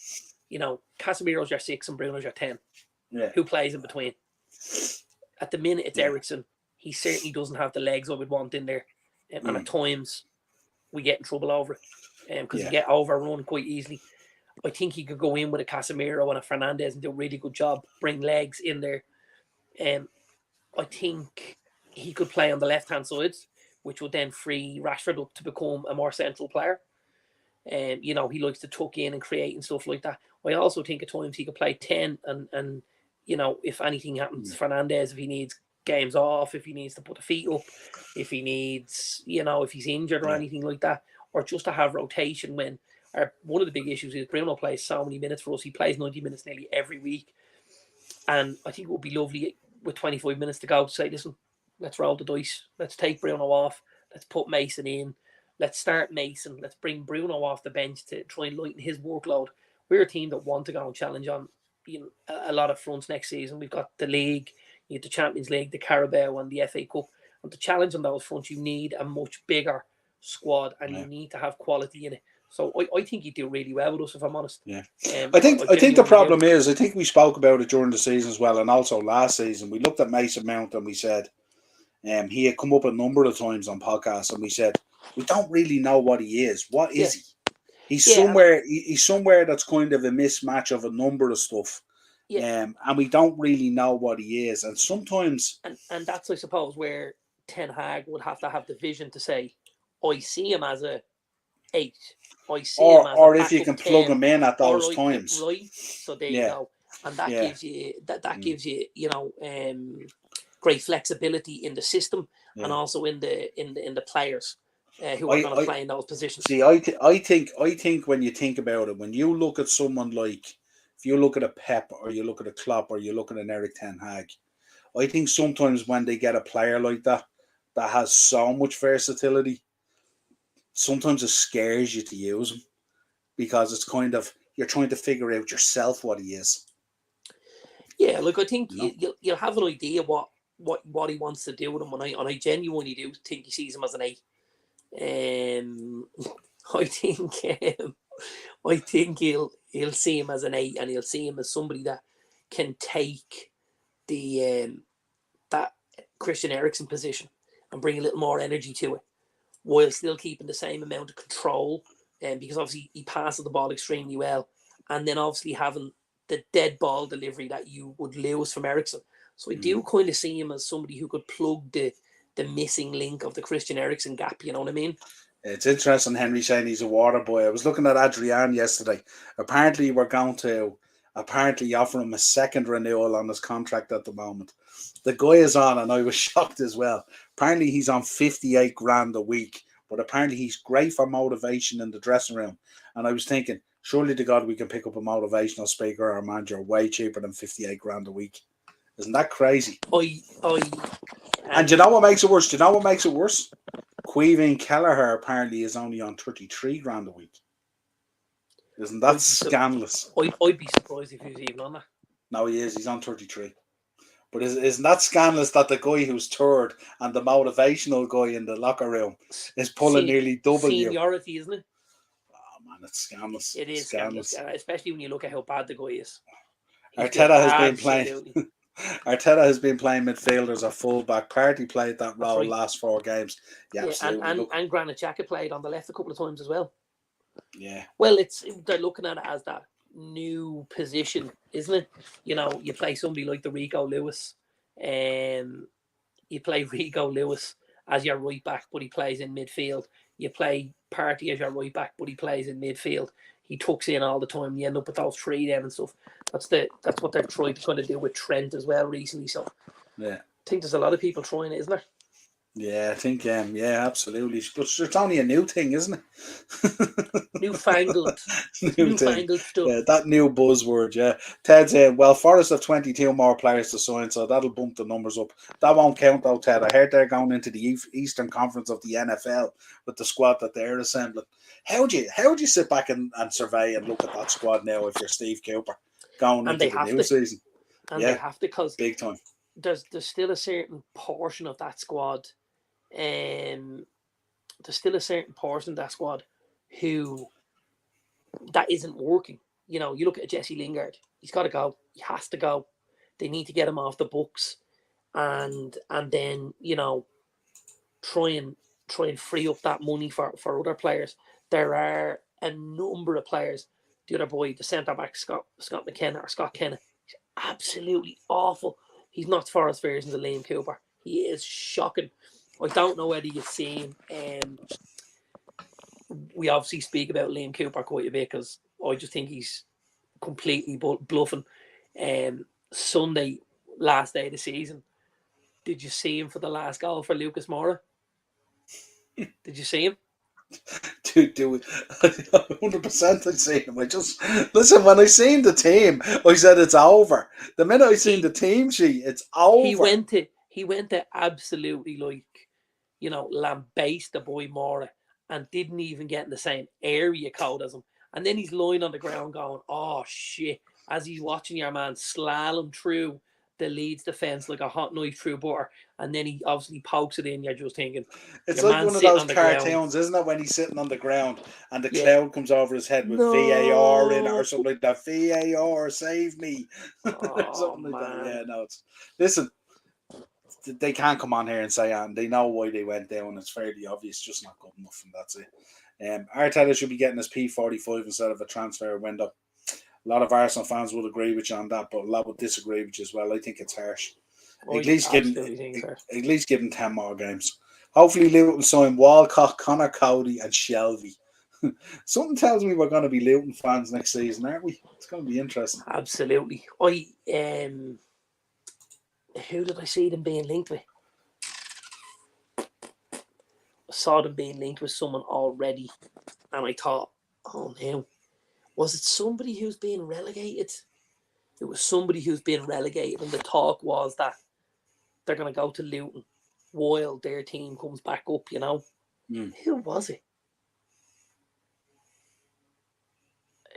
you know, Casemiro's your 6 and Bruno's your 10. Yeah. Who plays in between? At the minute, it's Eriksen. He certainly doesn't have the legs I would want in there. And at times, we get in trouble over it. Because you get overrun quite easily. I think he could go in with a Casemiro and a Fernandes and do a really good job. Bring legs in there. I think he could play on the left-hand sides, which would then free Rashford up to become a more central player. You know, he likes to tuck in and create and stuff like that. I also think at times he could play 10 and you know, if anything happens, Fernandes, if he needs games off, if he needs to put the feet up, if he needs, you know, if he's injured or anything like that, or just to have rotation when one of the big issues is Bruno plays so many minutes for us. He plays 90 minutes nearly every week. And I think it would be lovely with 25 minutes to go to say, listen, let's roll the dice. Let's take Bruno off. Let's put Mason in. let's start Mason. Let's bring Bruno off the bench to try and lighten his workload. We're a team that want to go and challenge on a lot of fronts next season. We've got the league, you have the Champions League, the Carabao, and the FA Cup. And to challenge on those fronts, you need a much bigger squad, and you need to have quality in it. So I think you do really well with us, if I'm honest. Yeah, I think the problem is, I think we spoke about it during the season as well, and also last season. We looked at Mason Mount and we said, he had come up a number of times on podcasts, and we said we don't really know what he is. What is he? He's somewhere. He's somewhere that's kind of a mismatch of a number of stuff. And we don't really know what he is, and sometimes, and that's, I suppose, where Ten Hag would have to have the vision to say, I see him as a 8. I see him as or if you can plug him in at those times, right? So there you go, and that gives you that gives you great flexibility in the system and also in the players who are going to play in those positions. See, I think when you think about it, when you look at someone like, if you look at a Pep or you look at a Klopp or you look at an Eric Ten Hag, I think sometimes when they get a player like that has so much versatility, sometimes it scares you to use him, because it's kind of, you're trying to figure out yourself what he is. Yeah, look, I think you'll have an idea what he wants to do with him, and I genuinely do think he sees him as an 8. I think he'll see him as an 8, and he'll see him as somebody that can take the that Christian Eriksen position and bring a little more energy to it, while still keeping the same amount of control. Because obviously he passes the ball extremely well, and then obviously having the dead ball delivery that you would lose from Eriksen. So I do kind of see him as somebody who could plug the missing link of the Christian Eriksen gap. You know what I mean? It's interesting, Henry saying he's a water boy. I was looking at Adrian yesterday. Apparently, we're going to offer him a second renewal on his contract at the moment. The guy is on, and I was shocked as well. Apparently, he's on 58 grand a week, but apparently he's great for motivation in the dressing room. And I was thinking, surely to God we can pick up a motivational speaker or manager way cheaper than 58 grand a week. Isn't that crazy? And do you know what makes it worse? Queeveen Kelleher apparently is only on 33 grand a week. Isn't that scandalous? I'd be surprised if he was even on that. No, he is. He's on 33. But isn't that scandalous that the guy who's third and the motivational guy in the locker room is pulling nearly double you? Seniority, isn't it? Oh, man, it's scandalous. It is scandalous, especially when you look at how bad the guy is. Arteta has been playing midfielders or fullback. Partey played that role last 4 games. Yeah, absolutely. And Granit Xhaka played on the left a couple of times as well. Yeah. Well, they're looking at it as that new position, isn't it? You know, you play somebody like the Rico Lewis, you play Rico Lewis as your right back, but he plays in midfield. You play Partey as your right back, but he plays in midfield. He tucks in all the time. You end up with those 3 then and stuff. That's what they're trying to kind of do with Trent as well recently. So yeah, I think there's a lot of people trying it, isn't there? Yeah, I think absolutely. But it's only a new thing, isn't it? Newfangled stuff. Yeah, that new buzzword, yeah. Ted said, well, Forest have 22 more players to sign, so that'll bump the numbers up. That won't count though, Ted. I heard they're going into the Eastern Conference of the NFL with the squad that they're assembling. How would you sit back and survey and look at that squad now if you're Steve Cooper going into the new season? And they have to, because big time. There's still a certain portion of that squad. There's still a certain portion of that squad who that isn't working. You know, you look at Jesse Lingard. He's got to go. He has to go. They need to get him off the books, and then try and free up that money for other players. There are a number of players. The other boy, the centre back, Scott McKenna or Scott Kenna, he's absolutely awful. He's not Forest versions of Liam Cooper. He is shocking. I don't know whether you've seen. We obviously speak about Liam Cooper quite a bit because I just think he's completely bluffing. Sunday, last day of the season, did you see him for the last goal for Lucas Moura? Did you see him? Dude, 100% I seen him. I just listen, when I seen the team, I said it's over. The minute I seen the team sheet, it's over. He went to absolutely lambaste the boy Moura and didn't even get in the same area code as him. And then he's lying on the ground going, oh shit, as he's watching your man slalom through the Leeds defence like a hot knife through butter. And then he obviously pokes it in. You're just thinking, it's your like man one of sitting those on the cartoons, ground. isn't it? When he's sitting on the ground and the Yeah. cloud comes over his head with No. VAR in it or something like that. VAR, save me. Oh, something like man. that. Yeah, no, it's listen. They can't come on here and say, and they know why they went down. It's fairly obvious, just not good enough, and that's it. Arteta should be getting his P45 instead of a transfer window. A lot of Arsenal fans would agree with you on that, but a lot would disagree with you as well. I think it's harsh. At least give him 10 more games. Hopefully, Luton sign Walcott, Connor Cody, and Shelby. Something tells me we're going to be Luton fans next season, aren't we? It's going to be interesting. Absolutely. Who did I see them being linked with? I saw them being linked with someone already, and I thought, oh no, was it somebody who's being relegated? It was somebody who's been relegated, and the talk was that they're going to go to Luton while their team comes back up, you know. Who was it?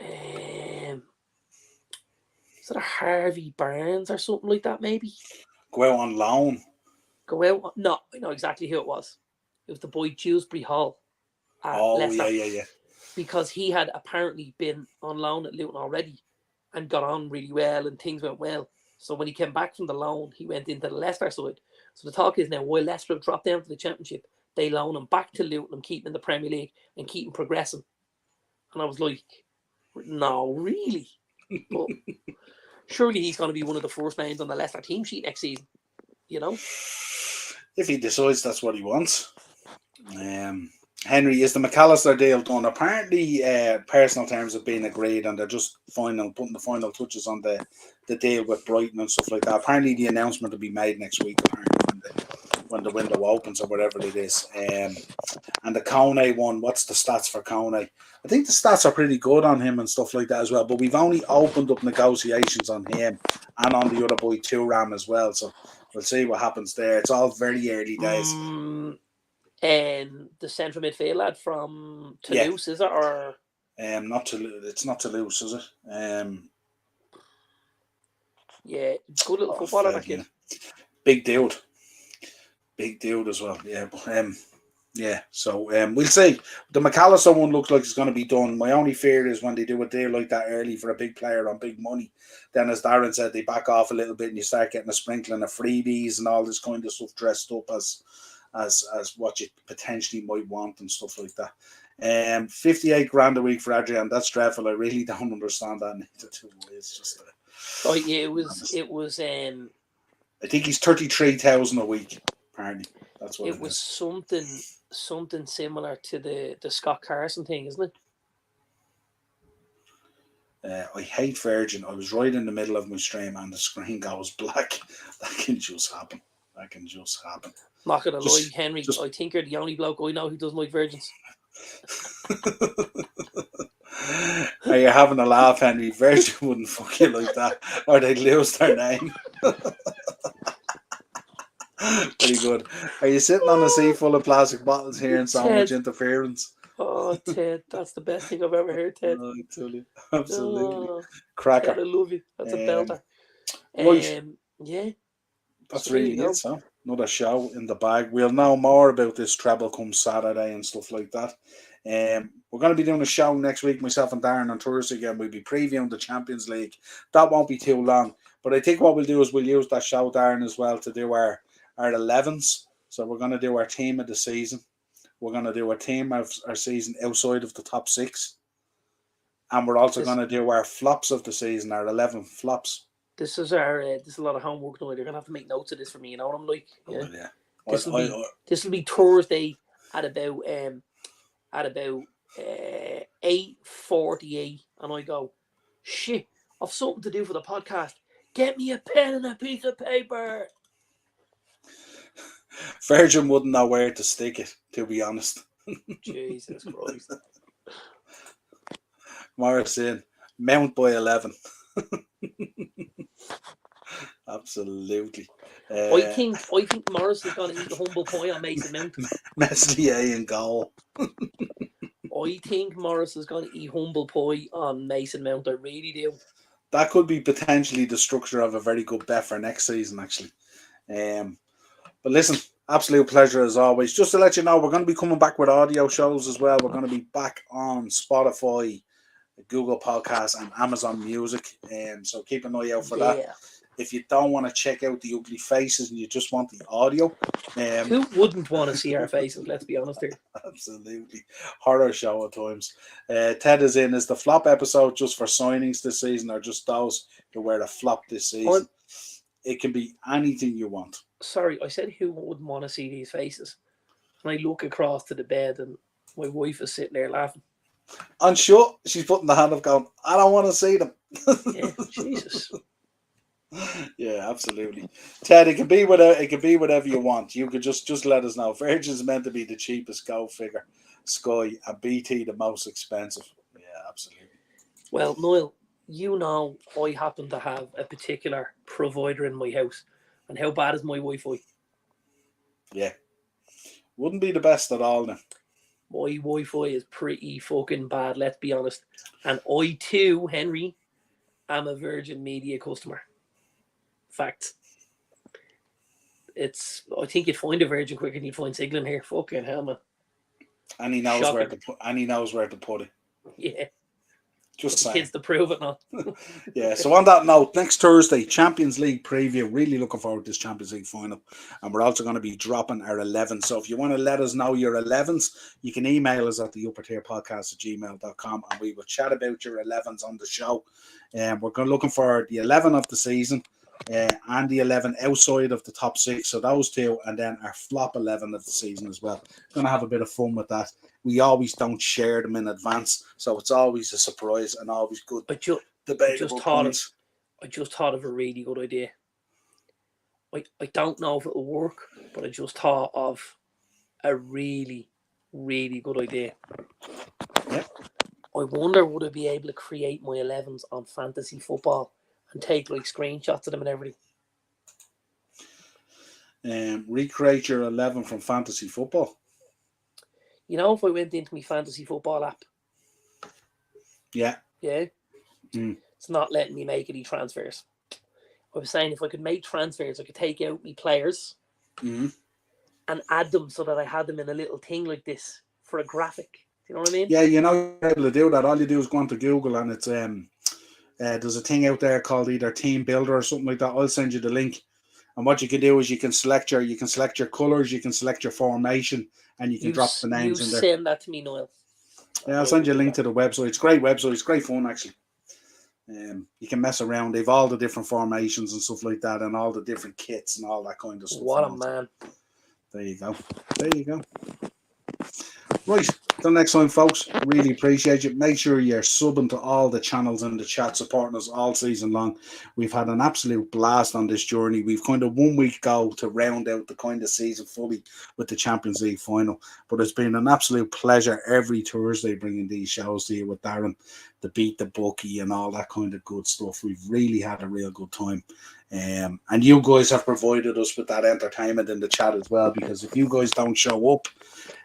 Is it a Harvey Barnes or something like that, maybe? Go out on loan. No, I know exactly who it was. It was the boy Dewsbury Hall at Leicester. Yeah. Because he had apparently been on loan at Luton already and got on really well and things went well. So when he came back from the loan, he went into the Leicester side. So the talk is now, while Leicester have dropped down to the Championship, they loan him back to Luton and keep him in the Premier League and keep him progressing. And I was like, no, really? But surely he's going to be one of the first names on the Leicester team sheet next season, you know? If he decides that's what he wants. Henry, is the McAllister deal done? Apparently, personal terms have been agreed and they're just putting the final touches on the deal with Brighton and stuff like that. Apparently, the announcement will be made next week, apparently, when the window opens or whatever it is. And the Kone one, what's the stats for Kone? I think the stats are pretty good on him and stuff like that as well, but we've only opened up negotiations on him and on the other boy, Turam, as well. So we'll see what happens there. It's all very early days. And the central midfield lad from Toulouse, is it? Or not Toulouse. It's not Toulouse, is it? Yeah, good little footballer, that kid. Big dude as well. Yeah, but yeah. So we'll see. The McAllister one looks like it's going to be done. My only fear is when they do a deal like that early for a big player on big money, then as Darren said, they back off a little bit and you start getting a sprinkling of freebies and all this kind of stuff dressed up as what you potentially might want and stuff like that. 58 grand a week for Adrian, that's dreadful. I really don't understand that neither. It's just it was I think he's 33,000 a week, apparently. That's what it was. Is. Something similar to the Scott Carson thing, isn't it? I hate Virgin. I was right in the middle of my stream and the screen goes black. That can just happen. Not gonna lie, Henry, I think you're the only bloke I know who doesn't like virgins. Are you having a laugh, Henry? Virgin wouldn't fuck you like that, or they'd lose their name. Very good. Are you sitting on a sea full of plastic bottles here and so much interference? Oh, Ted, that's the best thing I've ever heard, Ted. Oh, absolutely. Cracker. Ted, I love you. That's a belter. Right. Yeah. That's really it, so another show in the bag. We'll know more about this treble come Saturday and stuff like that. We're going to be doing a show next week, myself and Darren, on Thursday again. We'll be previewing the Champions League. That won't be too long. But I think what we'll do is we'll use that show, Darren, as well to do our 11s. So we're going to do our team of the season. We're going to do a team of our season outside of the top 6. And we're also going to do our flops of the season, our 11 flops. This is a lot of homework now. You're going to have to make notes of this for me, you know what I'm like? Yeah. This will be Thursday at about 8:48, and I go, shit, I've something to do for the podcast. Get me a pen and a piece of paper. Virgin wouldn't know where to stick it, to be honest. Jesus Christ. Morris in, mount by 11. Absolutely. I think Morris is going to eat a humble pie on Mason Mount. Meslier in goal. I think Morris is going to eat humble pie on Mason Mount. I really do. That could be potentially the structure of a very good bet for next season, actually. But listen, absolute pleasure as always. Just to let you know, we're going to be coming back with audio shows as well. We're going to be back on Spotify, Google Podcasts, and Amazon Music. So keep an eye out for that. If you don't want to check out the ugly faces and you just want the audio. Who wouldn't want to see our faces? Let's be honest here. Absolutely. Horror show at times. Ted is in. Is the flop episode just for signings this season or just those who were the flop this season? It can be anything you want. Sorry, I said who wouldn't want to see these faces. And I look across to the bed and my wife is sitting there laughing. I'm sure she's putting the hand up going, I don't want to see them. Yeah, Jesus. Yeah, absolutely. Ted, it can be whatever you want. You could just let us know. Virgin's meant to be the cheapest go figure. Sky and BT the most expensive. Yeah, absolutely. Well, Niall, you know I happen to have a particular provider in my house. And how bad is my Wi-Fi? Yeah. Wouldn't be the best at all now. My Wi-Fi is pretty fucking bad, let's be honest. And I too, Henry, am a Virgin Media customer. Fact. I think you'd find a Virgin quicker than you'd find Signal here. Fucking hell, man. And he knows where to put it. Yeah. Just saying. Kids to prove it now. Yeah, so on that note, next Thursday, Champions League preview. Really looking forward to this Champions League final. And we're also going to be dropping our 11s. So if you want to let us know your 11s, you can email us at theuppertierpodcast@gmail.com and we will chat about your 11s on the show. We're looking for the 11 of the season and the 11 outside of the top 6. So those two, and then our flop 11 of the season as well. Going to have a bit of fun with that. We always don't share them in advance, so it's always a surprise and always good. I just thought of a really good idea. I don't know if it'll work, but I just thought of a really, really good idea. Yeah. I wonder would I be able to create my 11s on fantasy football and take like screenshots of them and everything. Recreate your 11 from fantasy football. You know, if I went into my fantasy football app. Yeah. Yeah. It's not letting me make any transfers. I was saying if I could make transfers, I could take out my players and add them so that I had them in a little thing like this for a graphic. Do you know what I mean? Yeah, you're able to do that. All you do is go onto Google and it's there's a thing out there called either Team Builder or something like that. I'll send you the link. And what you can do is you can select your colours, you can select your formation, and you can drop the names in there. You send that to me, Niall. Yeah, I'll send you a link to the website. It's a great website. It's great fun, actually. You can mess around. They've all the different formations and stuff like that, and all the different kits and all that kind of stuff. What a man! There you go. There you go. Right, till next time, folks. Really appreciate you. Make sure you're subbing to all the channels in the chat, supporting us all season long. We've had an absolute blast on this journey. We've kind of 1 week go to round out the kind of season fully with the Champions League final. But it's been an absolute pleasure every Thursday bringing these shows to you with Darren, the Beat the Bookie and all that kind of good stuff. We've really had a real good time. And you guys have provided us with that entertainment in the chat as well, because if you guys don't show up,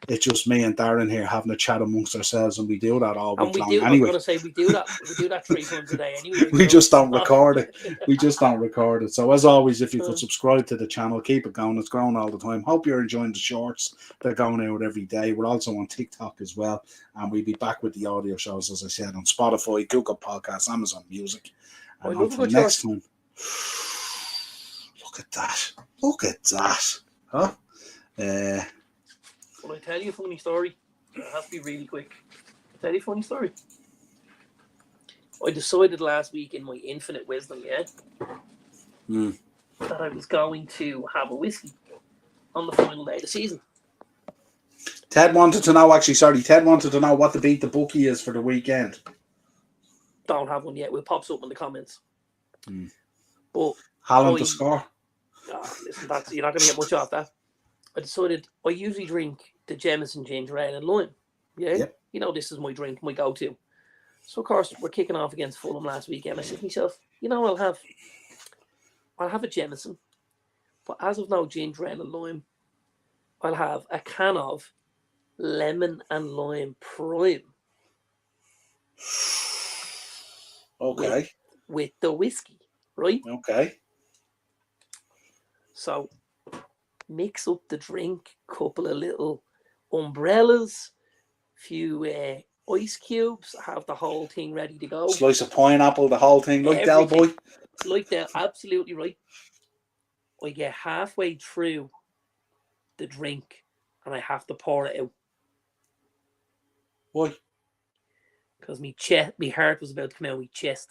it's just me and Darren here having a chat amongst ourselves, and we do that all week long. Anyway, I'm going to say we do that 3 times a day anyway. We just don't record it. We just don't record it. So as always, if you could subscribe to the channel, keep it going. It's growing all the time. Hope you're enjoying the shorts. They're going out every day. We're also on TikTok as well, and we'll be back with the audio shows, as I said, on Spotify, Google Podcasts, Amazon Music. And until next time. Look at that. Look at that. Huh? Will I tell you a funny story? It has to be really quick. I'll tell you a funny story. I decided last week in my infinite wisdom, that I was going to have a whiskey on the final day of the season. Ted wanted to know what the Beat the Bookie is for the weekend. Don't have one yet. We'll pop something in the comments. But Haaland to score. Listen, you're not going to get much off that. I decided I usually drink the Jameson ginger ale and lime. Yeah? Yep. You know, this is my drink, my go-to. So, of course, we're kicking off against Fulham last weekend. I said to myself, you know, I'll have a Jameson. But as of now, ginger ale and lime. I'll have a can of lemon and lime prime. Okay. With the whiskey, right? Okay. So mix up the drink, couple of little umbrellas, few ice cubes, have the whole thing ready to go. Slice of pineapple, the whole thing, like Del Boy. Like that, absolutely right. I get halfway through the drink and I have to pour it out. Why? Because my heart was about to come out of my chest.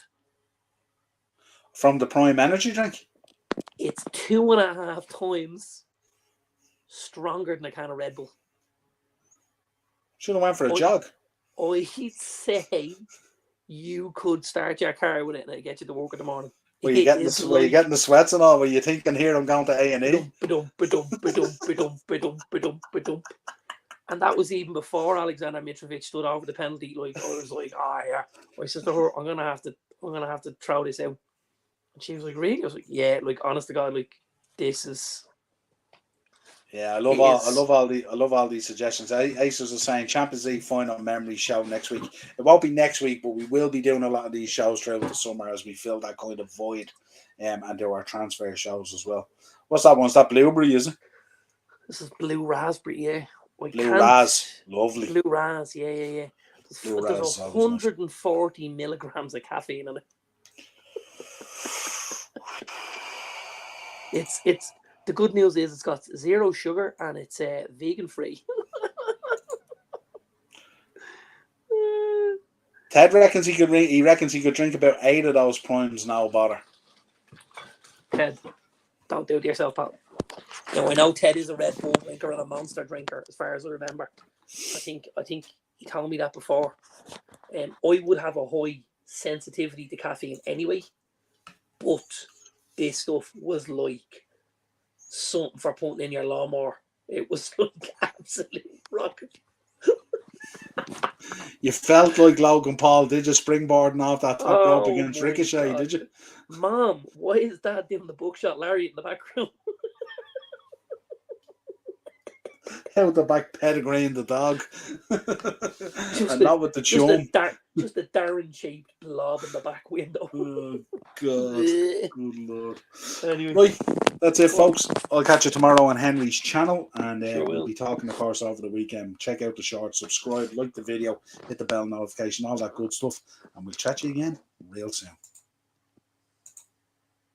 From the Prime Energy drink? It's 2.5 times stronger than a can of Red Bull. Should have went for a jog. I'd say you could start your car with it and it'd get you to work in the morning. Were you getting the sweats and all? Were you thinking, here, I'm going to A&E? And that was even before Alexander Mitrovic stood over the penalty. Like, I was like, yeah. I said to her, I'm gonna have to throw this out. And she was like, really? I was like, yeah, like, honest to God, like, this is. Yeah, I love all these suggestions. Aces are saying Champions League final memory show next week. It won't be next week, but we will be doing a lot of these shows throughout the summer as we fill that kind of void, and do our transfer shows as well. What's that one? Is that blueberry, is it? This is blue raspberry, yeah. Raz, lovely. Blue Raz, yeah. There's 140 milligrams of caffeine in it. It's the good news is it's got 0 sugar and it's vegan free. Ted reckons he could drink about 8 of those primes, no bother. Ted, don't do it to yourself, pal. Now I know Ted is a Red Bull drinker and a Monster drinker, as far as I remember. I think he told me that before. I would have a high sensitivity to caffeine anyway, but this stuff was like something for putting in your lawnmower. It was like absolute rocket. You felt like Logan Paul, did you, springboarding off that top rope against Ricochet, God. did you? Mom, why is Dad doing the buckshot Larry in the background? Out the back pedigreeing the dog. And not with the chum. Just a Darren shaped blob in the back window. Oh, God. Good Lord. Anyway. Right, that's it, folks. I'll catch you tomorrow on Henry's channel, and we'll be talking, of course, over the weekend. Check out the shorts, subscribe, like the video, hit the bell notification, all that good stuff, and we'll chat you again real soon.